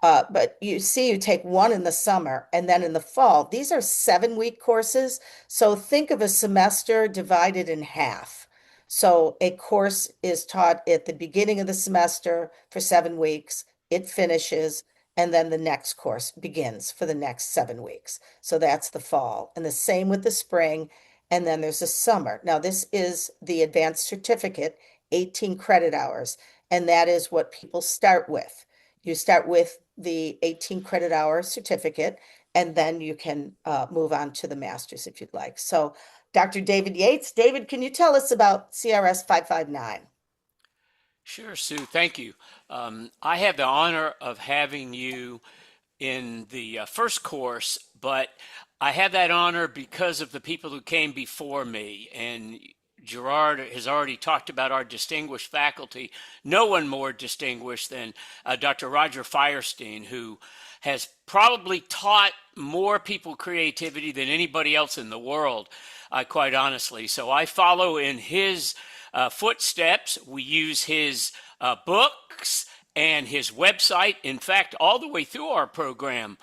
But you see, you take one in the summer and then in the fall. These are 7-week courses. So think of a semester divided in half. So a course is taught at the beginning of the semester for 7 weeks. It finishes. And then the next course begins for the next 7 weeks. So that's the fall. And the same with the spring. And then there's the summer. Now, this is the advanced certificate, 18 credit hours. And that is what people start with. You start with the 18 credit hour certificate, and then you can move on to the master's if you'd like. So Dr. David Yates. David, can you tell us about CRS 559? Sure, Sue. Thank you. I have the honor of having you in the first course, but I have that honor because of the people who came before me. And Gerard has already talked about our distinguished faculty. No one more distinguished than Dr. Roger Firestein, who has probably taught more people creativity than anybody else in the world, quite honestly. So I follow in his footsteps. We use his books and his website. In fact, all the way through our program,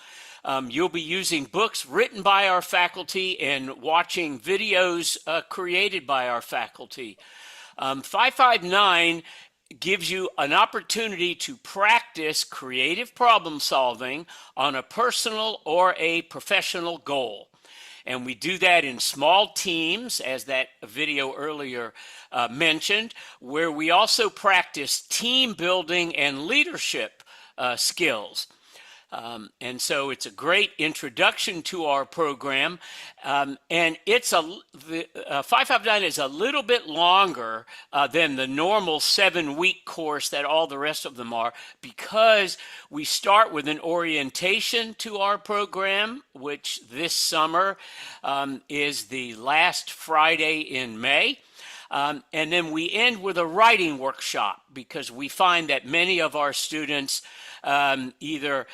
you'll be using books written by our faculty and watching videos created by our faculty. 559 gives you an opportunity to practice creative problem solving on a personal or a professional goal. And we do that in small teams, as that video earlier mentioned, where we also practice team building and leadership skills. And so it's a great introduction to our program. And it's the 559 is a little bit longer than the normal 7-week course that all the rest of them are, because we start with an orientation to our program, which this summer is the last Friday in May. And then we end with a writing workshop, because we find that many of our students either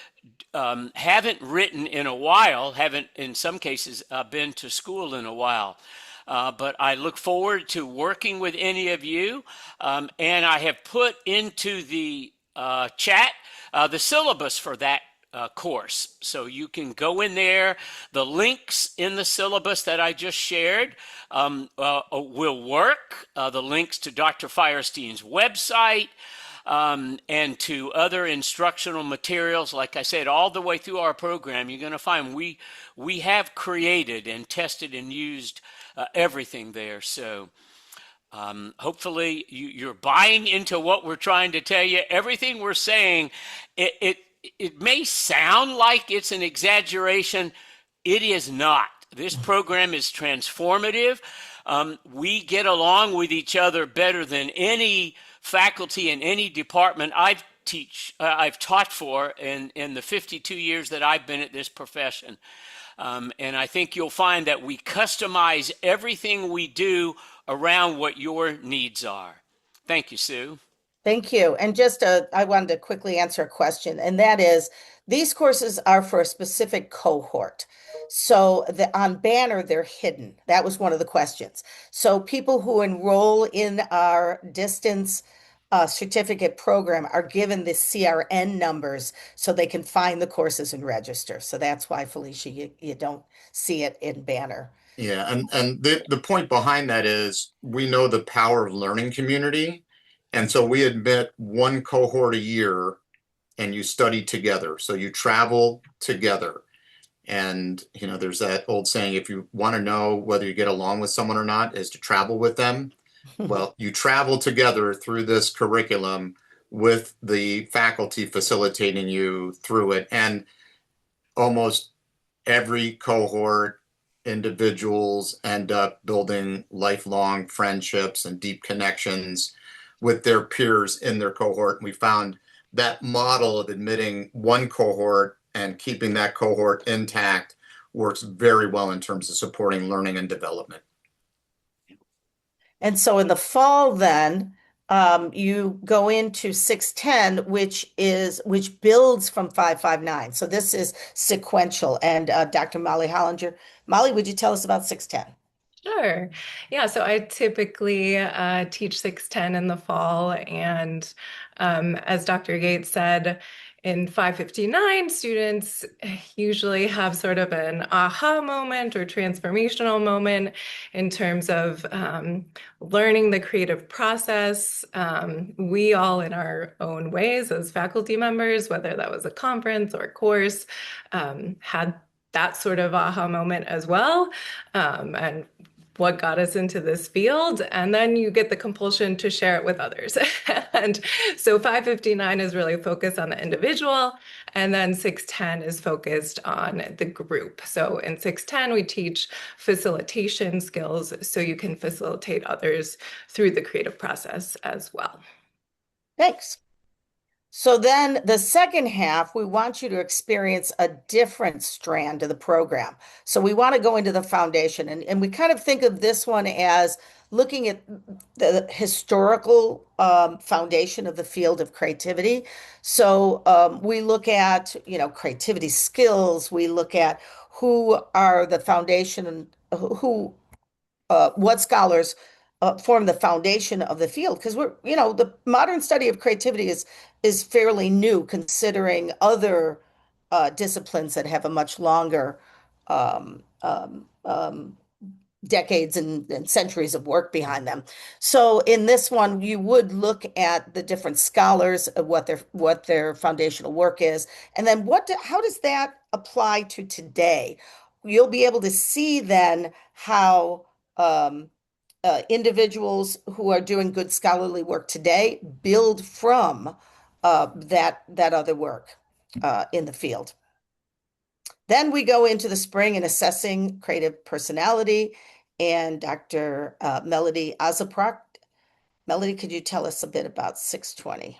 haven't written in a while, haven't in some cases been to school in a while. But I look forward to working with any of you. And I have put into the chat the syllabus for that course. So you can go in there. The links in the syllabus that I just shared will work. The links to Dr. Firestein's website, and to other instructional materials. Like I said, all the way through our program, you're going to find we have created and tested and used everything there. So hopefully you're buying into what we're trying to tell you. Everything we're saying, it may sound like it's an exaggeration. It is not. This program is transformative. We get along with each other better than any faculty in any department I've taught for in the 52 years that I've been at this profession. And I think you'll find that we customize everything we do around what your needs are. Thank you, Sue. Thank you. And just I wanted to quickly answer a question, and that is, these courses are for a specific cohort. So on Banner, they're hidden. That was one of the questions. So people who enroll in our distance certificate program are given the CRN numbers so they can find the courses and register. So that's why, Felicia, you don't see it in Banner. Yeah, and the point behind that is we know the power of learning community. And so we admit one cohort a year and you study together. So you travel together. And, you know, there's that old saying, if you want to know whether you get along with someone or not, is to travel with them. Well, you travel together through this curriculum with the faculty facilitating you through it. And almost every cohort, individuals end up building lifelong friendships and deep connections with their peers in their cohort. And we found that model of admitting one cohort and keeping that cohort intact works very well in terms of supporting learning and development. And so in the fall, then you go into 610, which builds from 559. So this is sequential. And Dr. Molly Hollinger, Molly, would you tell us about 610? Sure. Yeah, so I typically teach 610 in the fall. And as Dr. Gates said, in 559, students usually have sort of an aha moment or transformational moment in terms of learning the creative process. We all, in our own ways as faculty members, whether that was a conference or a course, had that sort of aha moment as well. And what got us into this field, and then you get the compulsion to share it with others. And so 559 is really focused on the individual, and then 610 is focused on the group. So in 610, we teach facilitation skills so you can facilitate others through the creative process as well. Thanks. So then the second half, we want you to experience a different strand of the program. So we want to go into the foundation, and we kind of think of this one as looking at the historical foundation of the field of creativity. So we look at, creativity skills. We look at who are the foundation and what scholars form the foundation of the field, because the modern study of creativity is fairly new, considering other disciplines that have a much longer decades and centuries of work behind them. So in this one, you would look at the different scholars, what their foundational work is, and then how does that apply to today? You'll be able to see then how individuals who are doing good scholarly work today build from that other work in the field. Then we go into the spring and assessing creative personality, and Dr. Melody Azaproct. Melody, could you tell us a bit about 620?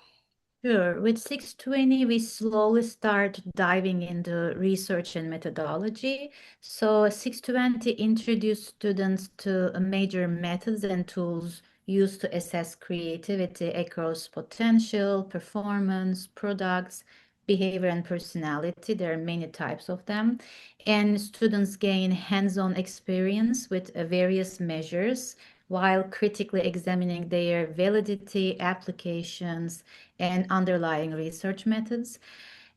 Sure. With 620, we slowly start diving into research and methodology. So 620 introduced students to major methods and tools used to assess creativity across potential, performance, products, behavior, and personality. There are many types of them. And students gain hands-on experience with various measures while critically examining their validity, applications, and underlying research methods.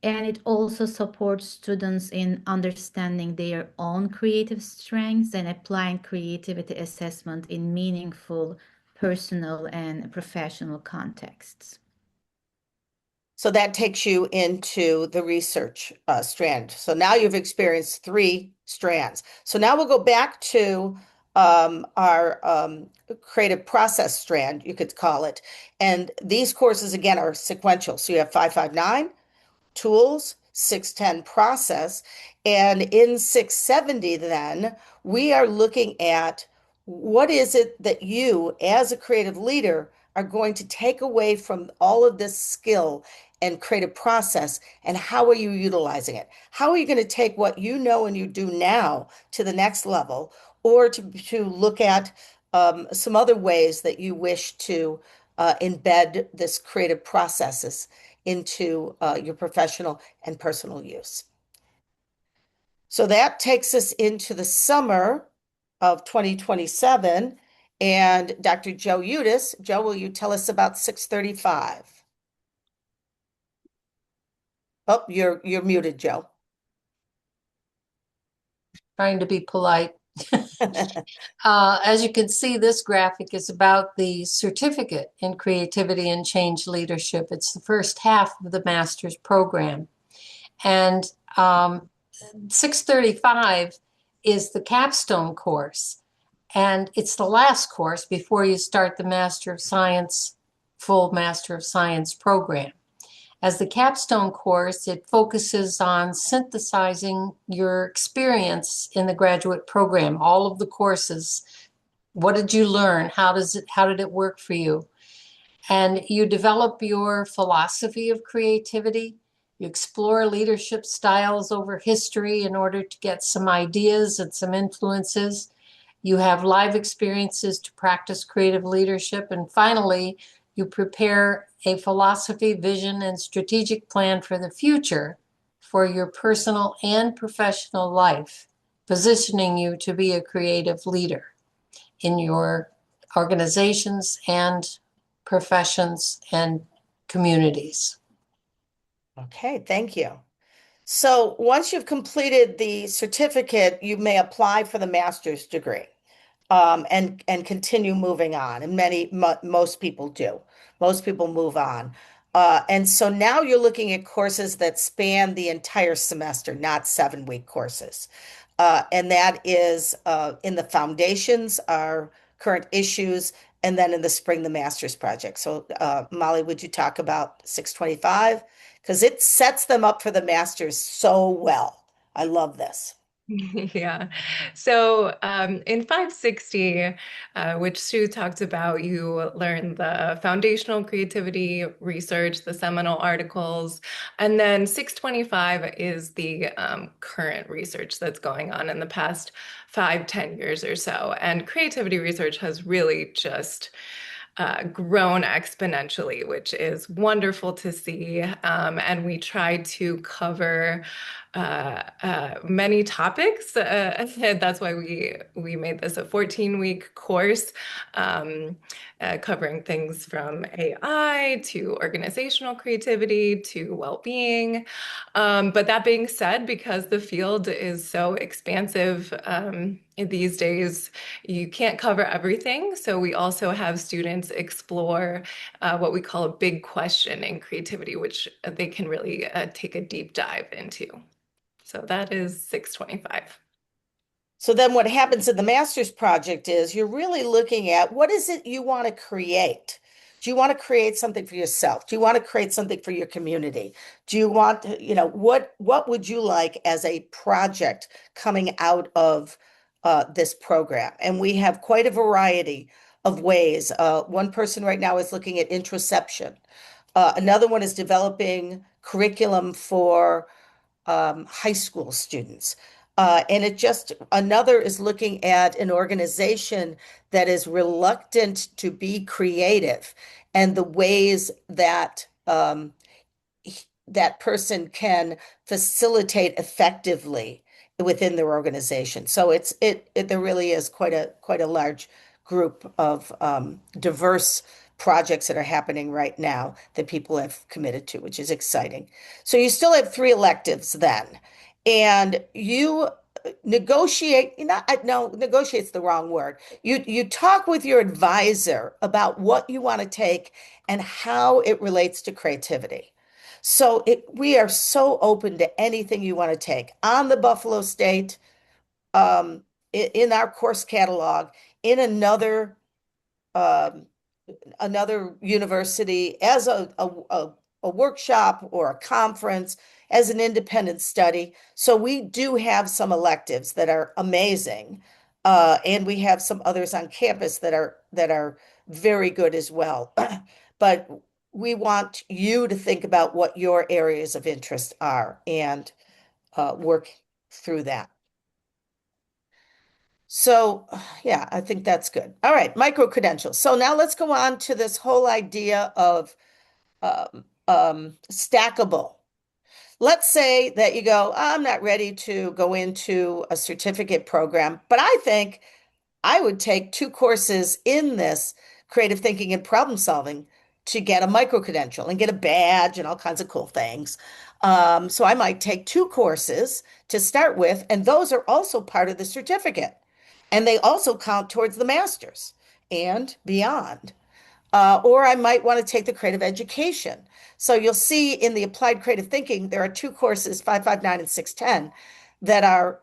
And it also supports students in understanding their own creative strengths and applying creativity assessment in meaningful personal and professional contexts. So that takes you into the research strand. So now you've experienced 3 strands. So now we'll go back to our creative process strand, you could call it. And these courses, again, are sequential. So you have 559, tools, 610 process. And in 670, then, we are looking at what is it that you, as a creative leader, are going to take away from all of this skill and creative process, and how are you utilizing it? How are you going to take what you know and you do now to the next level, or to look at some other ways that you wish to embed this creative processes into your professional and personal use. So that takes us into the summer of 2027. And Dr. Joe Udis, Joe, will you tell us about 635? Oh, you're muted, Joe. Trying to be polite. As you can see, this graphic is about the certificate in creativity and change leadership. It's the first half of the master's program. And 635 is the capstone course. And it's the last course before you start the Master of Science, full Master of Science program. As the capstone course, it focuses on synthesizing your experience in the graduate program, all of the courses. What did you learn? How did it work for you? And you develop your philosophy of creativity. You explore leadership styles over history in order to get some ideas and some influences. You have live experiences to practice creative leadership. And finally, you prepare a philosophy, vision, and strategic plan for the future for your personal and professional life, positioning you to be a creative leader in your organizations and professions and communities. Okay, thank you. So once you've completed the certificate, you may apply for the master's degree. And continue moving on. And most people do. Most people move on. And so now you're looking at courses that span the entire semester, not 7-week courses. And that is in the foundations, our current issues, and then in the spring, the master's project. So Molly, would you talk about 625? Because it sets them up for the master's so well. I love this. Yeah. So in 560, which Sue talked about, you learn the foundational creativity research, the seminal articles, and then 625 is the current research that's going on in the past 5-10 years or so. And creativity research has really just grown exponentially, which is wonderful to see. And we try to cover many topics. That's why we made this a 14-week course, covering things from AI to organizational creativity to well-being. But that being said, because the field is so expansive these days, you can't cover everything. So we also have students explore what we call a big question in creativity, which they can really take a deep dive into. So that is 625. So then what happens in the master's project is you're really looking at what is it you want to create? Do you want to create something for yourself? Do you want to create something for your community? Do you want to, what would you like as a project coming out of this program? And we have quite a variety of ways. One person right now is looking at introception. Another one is developing curriculum for high school students. Another is looking at an organization that is reluctant to be creative and the ways that that person can facilitate effectively within their organization. So there really is quite a large group of diverse projects that are happening right now that people have committed to, which is exciting. So you still have 3 electives then, and you negotiate, negotiate's the wrong word. You talk with your advisor about what you want to take and how it relates to creativity. So we are so open to anything you want to take on the Buffalo State, in our course catalog, in another university, as a workshop or a conference, as an independent study. So we do have some electives that are amazing, and we have some others on campus that are very good as well. But we want you to think about what your areas of interest are and work through that. So, yeah, I think that's good. All right, micro-credentials. So now let's go on to this whole idea of stackable. Let's say that you go, I'm not ready to go into a certificate program, but I think I would take 2 courses in this creative thinking and problem solving to get a micro-credential and get a badge and all kinds of cool things. So I might take 2 courses to start with, and those are also part of the certificate. And they also count towards the master's and beyond. Or I might want to take the creative education. So you'll see in the applied creative thinking, there are 2 courses, 559 and 610, that are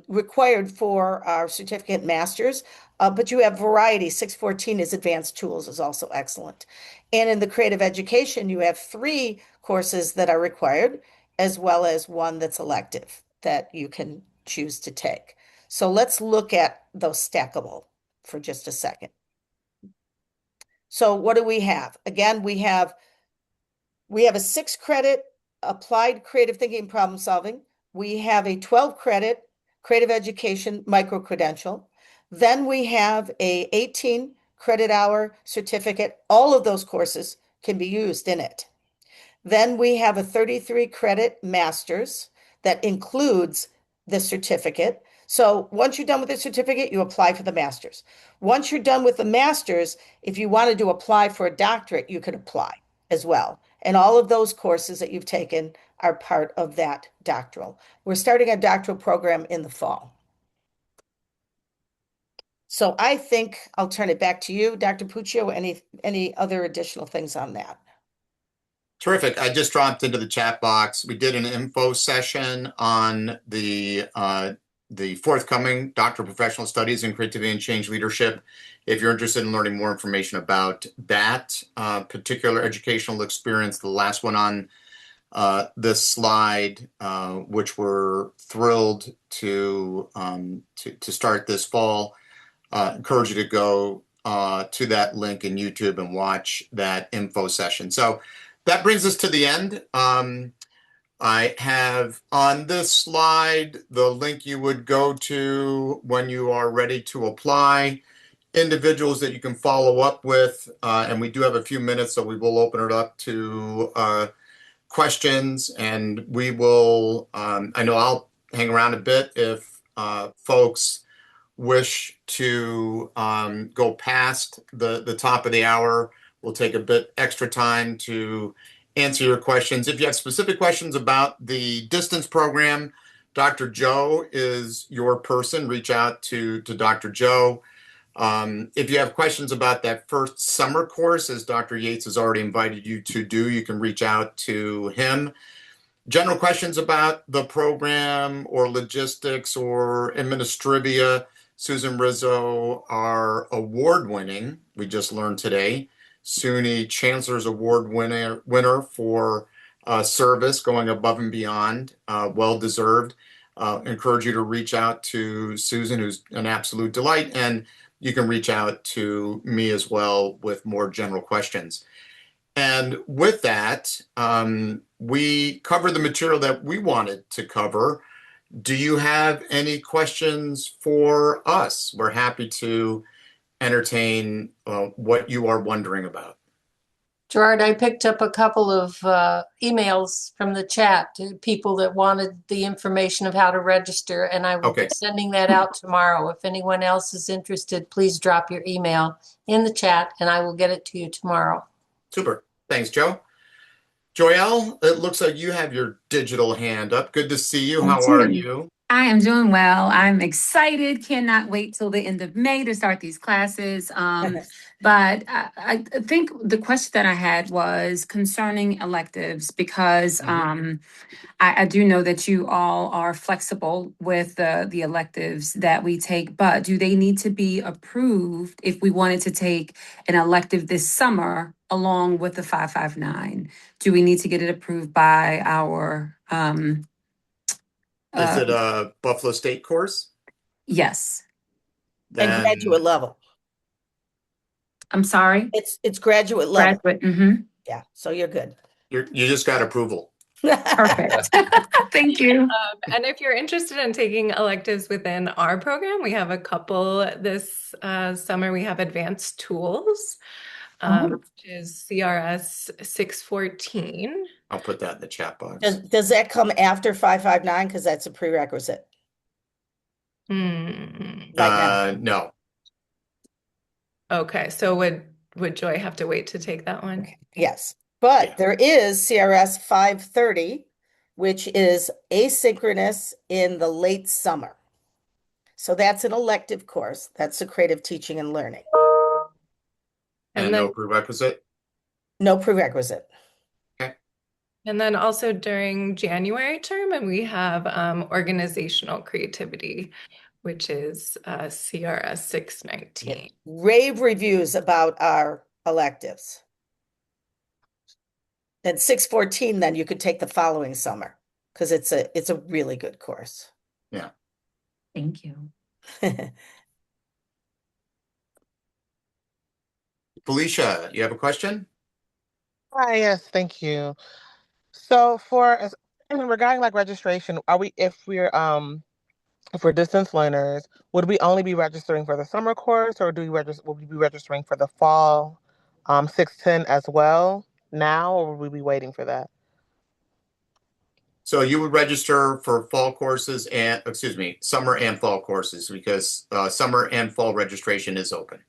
required for our certificate masters. But you have variety. 614 is advanced tools, is also excellent. And in the creative education, you have 3 courses that are required, as well as 1 that's elective that you can choose to take. So let's look at those stackable for just a second. So what do we have? Again, we have a 6 credit applied creative thinking and problem solving. We have a 12 credit creative education micro-credential. Then we have a 18 credit hour certificate. All of those courses can be used in it. Then we have a 33 credit master's that includes the certificate. So once you're done with the certificate, you apply for the master's. Once you're done with the master's, if you wanted to apply for a doctorate, you could apply as well. And all of those courses that you've taken are part of that doctoral. We're starting a doctoral program in the fall. So I think I'll turn it back to you, Dr. Puccio. Any other additional things on that? Terrific. I just dropped into the chat box. We did an info session on the forthcoming Doctor of Professional Studies in Creativity and Change Leadership. If you're interested in learning more information about that particular educational experience, the last one on this slide, which we're thrilled to start this fall, encourage you to go to that link in YouTube and watch that info session. So that brings us to the end. I have on this slide the link you would go to when you are ready to apply, individuals that you can follow up with, and we do have a few minutes, so we will open it up to questions, and we will, I know I'll hang around a bit if folks wish to go past the top of the hour. We'll take a bit extra time to answer your questions. If you have specific questions about the distance program, Dr. Joe is your person. Reach out to Dr. Joe. If you have questions about that first summer course, as Dr. Yates has already invited you to do, you can reach out to him. General questions about the program or logistics or administrivia, Susan Rizzo, our award-winning, we just learned today, SUNY Chancellor's Award winner for service, going above and beyond, well-deserved. Encourage you to reach out to Susan, who's an absolute delight, and you can reach out to me as well with more general questions. And with that, we covered the material that we wanted to cover. Do you have any questions for us? We're happy to entertain what you are wondering about. Gerard, I picked up a couple of emails from the chat to people that wanted the information of how to register, and I will be sending that out tomorrow. If anyone else is interested, please drop your email in the chat and I will get it to you tomorrow. Super. Thanks, Joe. Joelle, it looks like you have your digital hand up. Good to see you. How are you? I am doing well. I'm excited. Cannot wait till the end of May to start these classes. But I think the question that I had was concerning electives because I do know that you all are flexible with the electives that we take, but do they need to be approved if we wanted to take an elective this summer along with the 559? Do we need to get it approved by our Is it a Buffalo State course? yes. And Then graduate level. I'm sorry. It's graduate level. Graduate. Yeah, so you're good. you just got approval. Perfect. Thank you. And if you're interested in taking electives within our program, we have a couple this summer. We have advanced tools, which is CRS 614. I'll put that in the chat box. Does that come after 559? Because that's a prerequisite. Hmm. No. Okay, so would Joy have to wait to take that one? Yes, but there is CRS 530, which is asynchronous in the late summer. So that's an elective course. That's the creative teaching and learning. And no prerequisite? No prerequisite. And then also during January term, and we have organizational creativity, which is CRS 619. Rave reviews about our electives. And 614, then you could take the following summer because it's a really good course. Yeah. Thank you. Felicia, you have a question? Hi, yes, thank you. So regarding like registration, if we're distance learners, would we only be registering for the summer course or will we be registering for the fall 610 as well now, or will we be waiting for that? So you would register for fall courses and, summer and fall courses because summer and fall registration is open.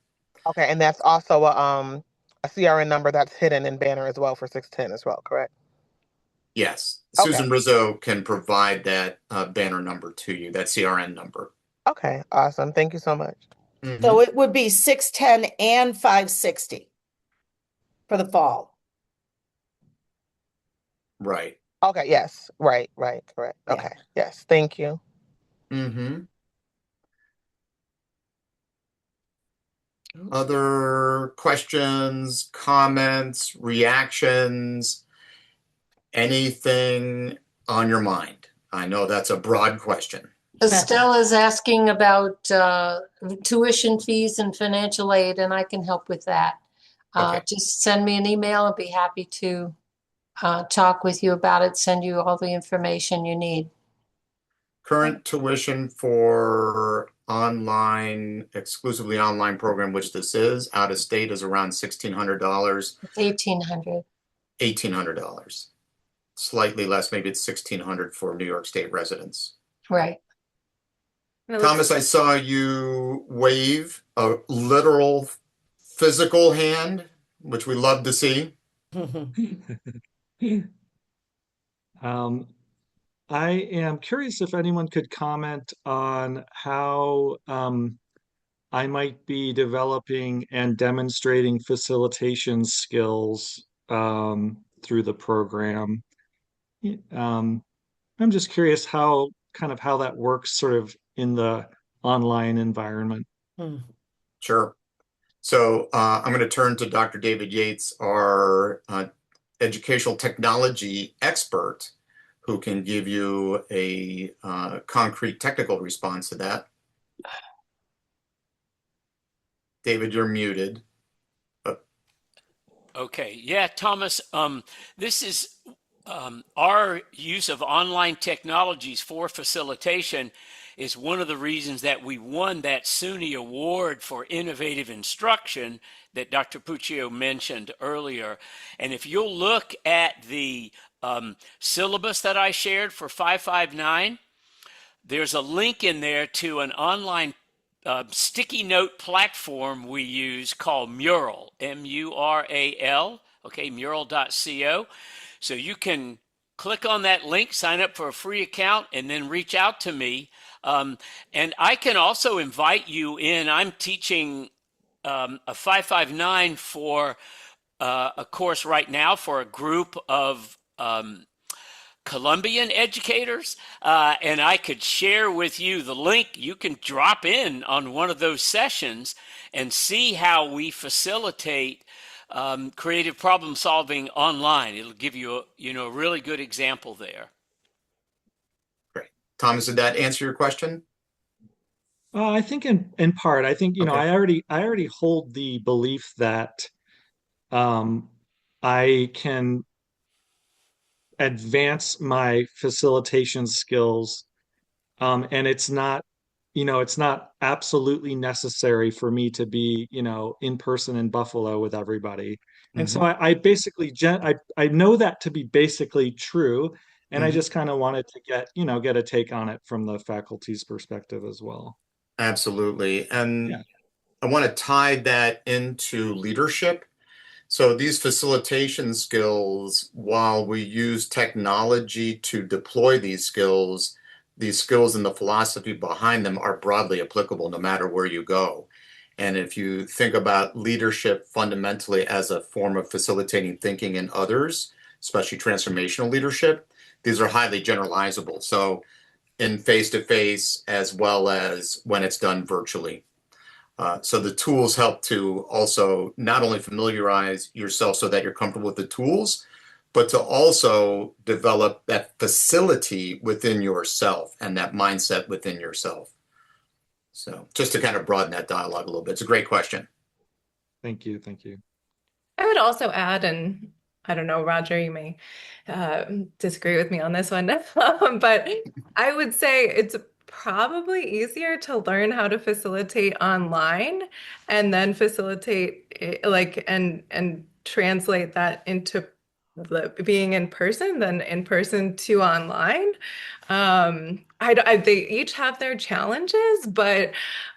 Okay, and that's also a CRN number that's hidden in Banner as well for 610 as well, correct? Yes. Okay. Susan Rizzo can provide that Banner number to you, that CRN number. Okay, awesome. Thank you so much. So it would be 610 and 560 for the fall. Right. Okay, yes. Right, correct. Yeah. Okay, yes. Thank you. Other questions, comments, reactions, anything on your mind? I know that's a broad question. Estelle is asking about tuition fees and financial aid, and I can help with that. Okay. Just send me an email. I'll be happy to talk with you about it, send you all the information you need. Current tuition for exclusively online program, which this is, out of state is around $1,600. It's $1,800. $1,800. Slightly less, maybe it's $1,600 for New York State residents. Right. Thomas, I saw you wave a literal physical hand, which we love to see. I am curious if anyone could comment on how I might be developing and demonstrating facilitation skills through the program. I'm just curious how that works sort of in the online environment. Sure. So I'm going to turn to Dr. David Yates, our educational technology expert, who can give you a concrete technical response to that. David, you're muted. Okay. Yeah, Thomas, this is our use of online technologies for facilitation is one of the reasons that we won that SUNY Award for Innovative Instruction that Dr. Puccio mentioned earlier. And if you'll look at the syllabus that I shared for 559, there's a link in there to an online sticky note platform we use called Mural, M-U-R-A-L, okay, mural.co. So you can click on that link, sign up for a free account, and then reach out to me. And I can also invite you in. I'm teaching a 559 for a course right now for a group of Colombian educators, and I could share with you the link. You can drop in on one of those sessions and see how we facilitate creative problem solving online. It'll give you a really good example there. Great. Thomas, did that answer your question? I think in part, I think, Okay. I already hold the belief that I can advance my facilitation skills, and it's not absolutely necessary for me to be, in person in Buffalo with everybody. And so I basically I know that to be basically true, and I just kind of wanted to get a take on it from the faculty's perspective as well. Absolutely. And Yeah. I want to tie that into leadership. So these facilitation skills, while we use technology to deploy these skills and the philosophy behind them are broadly applicable no matter where you go. And if you think about leadership fundamentally as a form of facilitating thinking in others, especially transformational leadership, these are highly generalizable. So in face-to-face as well as when it's done virtually. So the tools help to also not only familiarize yourself so that you're comfortable with the tools, but to also develop that facility within yourself and that mindset within yourself. So just to kind of broaden that dialogue a little bit. It's a great question. Thank you. Thank you. I would also add, and I don't know, Roger, you may disagree with me on this one, but I would say it's probably easier to learn how to facilitate online and then facilitate and translate that into being in person than in person to online. They each have their challenges, but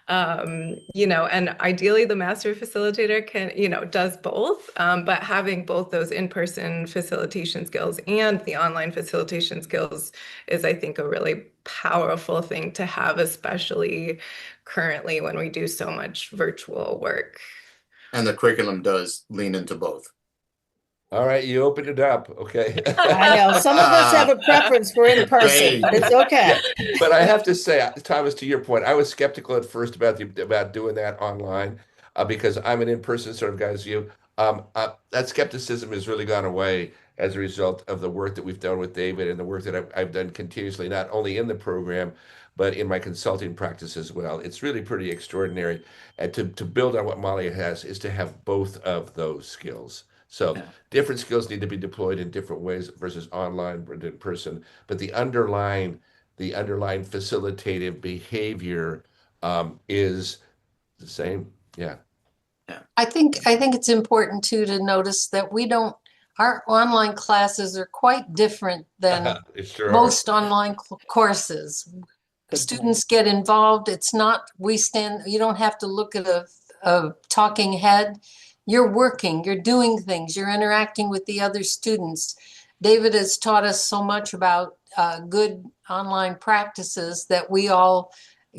and ideally the master facilitator does both. But having both those in-person facilitation skills and the online facilitation skills is, I think, a really powerful thing to have, especially currently when we do so much virtual work. And the curriculum does lean into both. All right, you opened it up. Okay. I know some of us have a preference for in person, but it's okay. Yeah, but I have to say, Thomas, to your point, I was skeptical at first about doing that online because I'm an in-person sort of guy as you. That skepticism has really gone away as a result of the work that we've done with David and the work that I've done continuously, not only in the program, but in my consulting practice as well. It's really pretty extraordinary. And to build on what Molly has is to have both of those skills. So different skills need to be deployed in different ways versus online or in person, but the underlying facilitative behavior is the same. Yeah. I think it's important too to notice that our online classes are quite different than Sure most online courses. Students get involved. It's not, you don't have to look at a talking head. You're working, you're doing things, you're interacting with the other students. David has taught us so much about good online practices that we all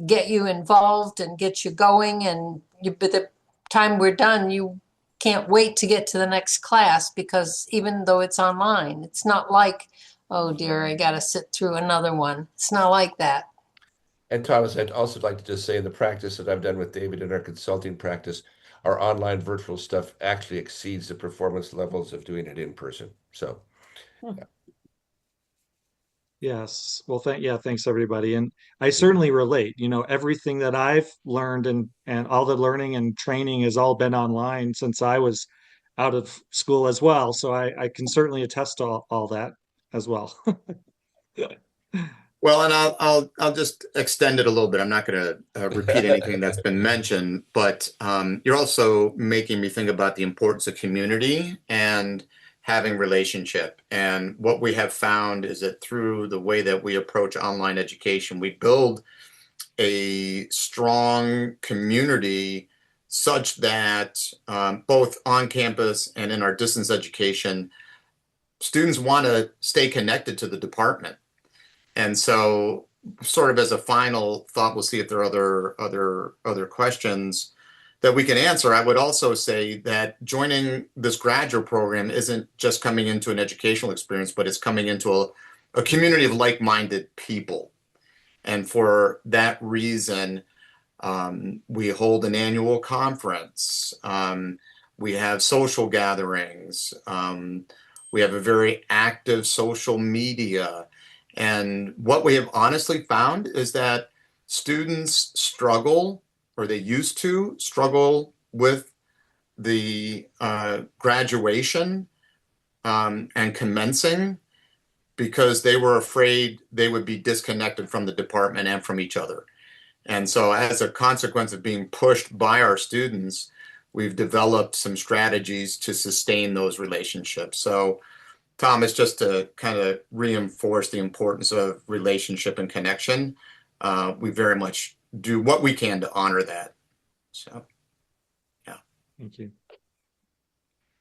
get you involved and get you going. And by the time we're done, you can't wait to get to the next class, because even though it's online, it's not like, oh dear, I got to sit through another one. It's not like that. And Thomas, I'd also like to just say in the practice that I've done with David in our consulting practice, our online virtual stuff actually exceeds the performance levels of doing it in person. So, yeah. Yes. Well, thanks everybody. And I certainly relate, everything that I've learned and all the learning and training has all been online since I was out of school as well. So I can certainly attest to all that as well. Well, and I'll just extend it a little bit. I'm not going to repeat anything that's been mentioned, but you're also making me think about the importance of community and having relationship. And what we have found is that through the way that we approach online education, we build a strong community such that both on campus and in our distance education, students want to stay connected to the department. And so sort of as a final thought, we'll see if there are other questions. that we can answer, I would also say that joining this graduate program isn't just coming into an educational experience, but it's coming into a community of like-minded people. And for that reason, we hold an annual conference. We have social gatherings. We have a very active social media. And what we have honestly found is that students struggle, or they used to struggle, with the graduation and commencing, because they were afraid they would be disconnected from the department and from each other. And so as a consequence of being pushed by our students, we've developed some strategies to sustain those relationships. So Thomas, just to kind of reinforce the importance of relationship and connection, we very much do what we can to honor that. So, yeah. Thank you.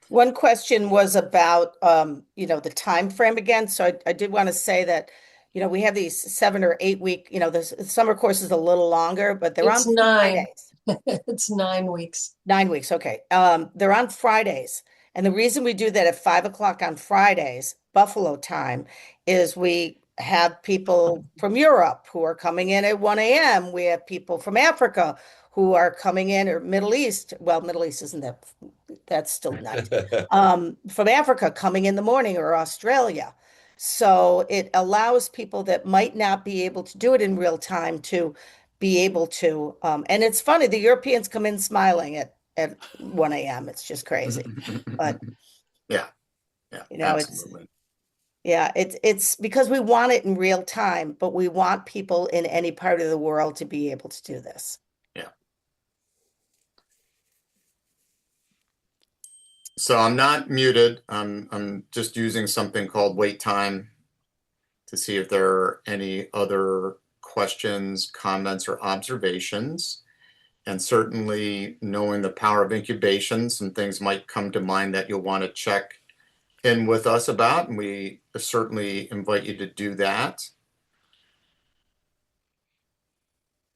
One question was about, the time frame again. So I did want to say that, we have these 7 or 8 week, the summer course is a little longer, but they're It's on 9. Fridays. It's 9 weeks. 9 weeks. Okay. They're on Fridays. And the reason we do that at 5 o'clock on Fridays, Buffalo time, is we have people from Europe who are coming in at 1 a.m. We have people from Africa who are coming in, or Middle East. Well, Middle East isn't that's still night. From Africa coming in the morning, or Australia. So it allows people that might not be able to do it in real time to be able to. And it's funny, the Europeans come in smiling at 1 a.m. It's just crazy. But yeah, absolutely. It's because we want it in real time, but we want people in any part of the world to be able to do this. Yeah. So I'm not muted. I'm just using something called wait time to see if there are any other questions, comments, or observations. And certainly, knowing the power of incubation, some things might come to mind that you'll want to check in with us about, and we certainly invite you to do that.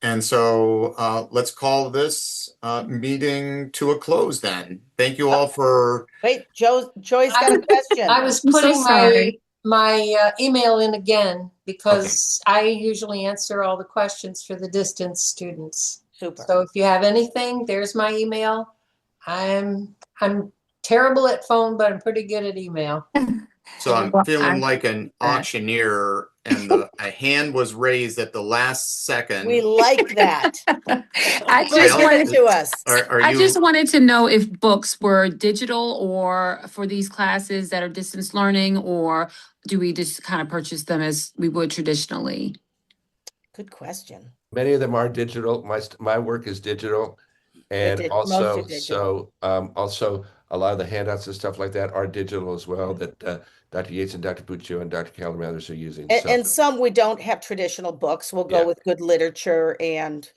And so let's call this meeting to a close then. Thank you all for... Wait, Joy's got a question. I was putting my email in again, because I usually answer all the questions for the distance students. Super. So if you have anything, there's my email. I'm terrible at phone, but I'm pretty good at email. So I'm feeling like an auctioneer, and a hand was raised at the last second. We like that. I just wanted to us. I just wanted to know if books were digital, or for these classes that are distance learning, or do we just kind of purchase them as we would traditionally? Good question. Many of them are digital. My work is digital, and also also a lot of the handouts and stuff like that are digital as well. That Dr. Yates and Dr. Puccio and Dr. Keller and others are using. And some we don't have traditional books. We'll go with good literature and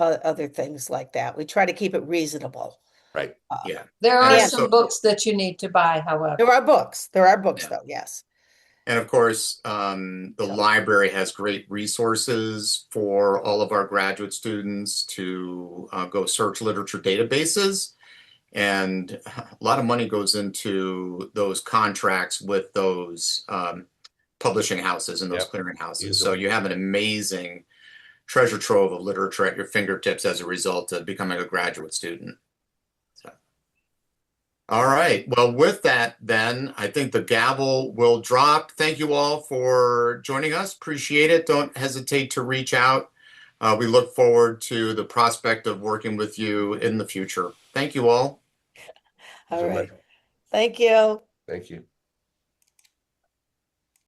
other things like that. We try to keep it reasonable. Right. Yeah. There are some books that you need to buy, however. There are books. Though, yes. And of course, the library has great resources for all of our graduate students to go search literature databases. And a lot of money goes into those contracts with those publishing houses and those clearing houses. So you have an amazing treasure trove of literature at your fingertips as a result of becoming a graduate student. All right. Well, with that, then, I think the gavel will drop. Thank you all for joining us. Appreciate it. Don't hesitate to reach out. We look forward to the prospect of working with you in the future. Thank you all. All right. Thank you. Thank you.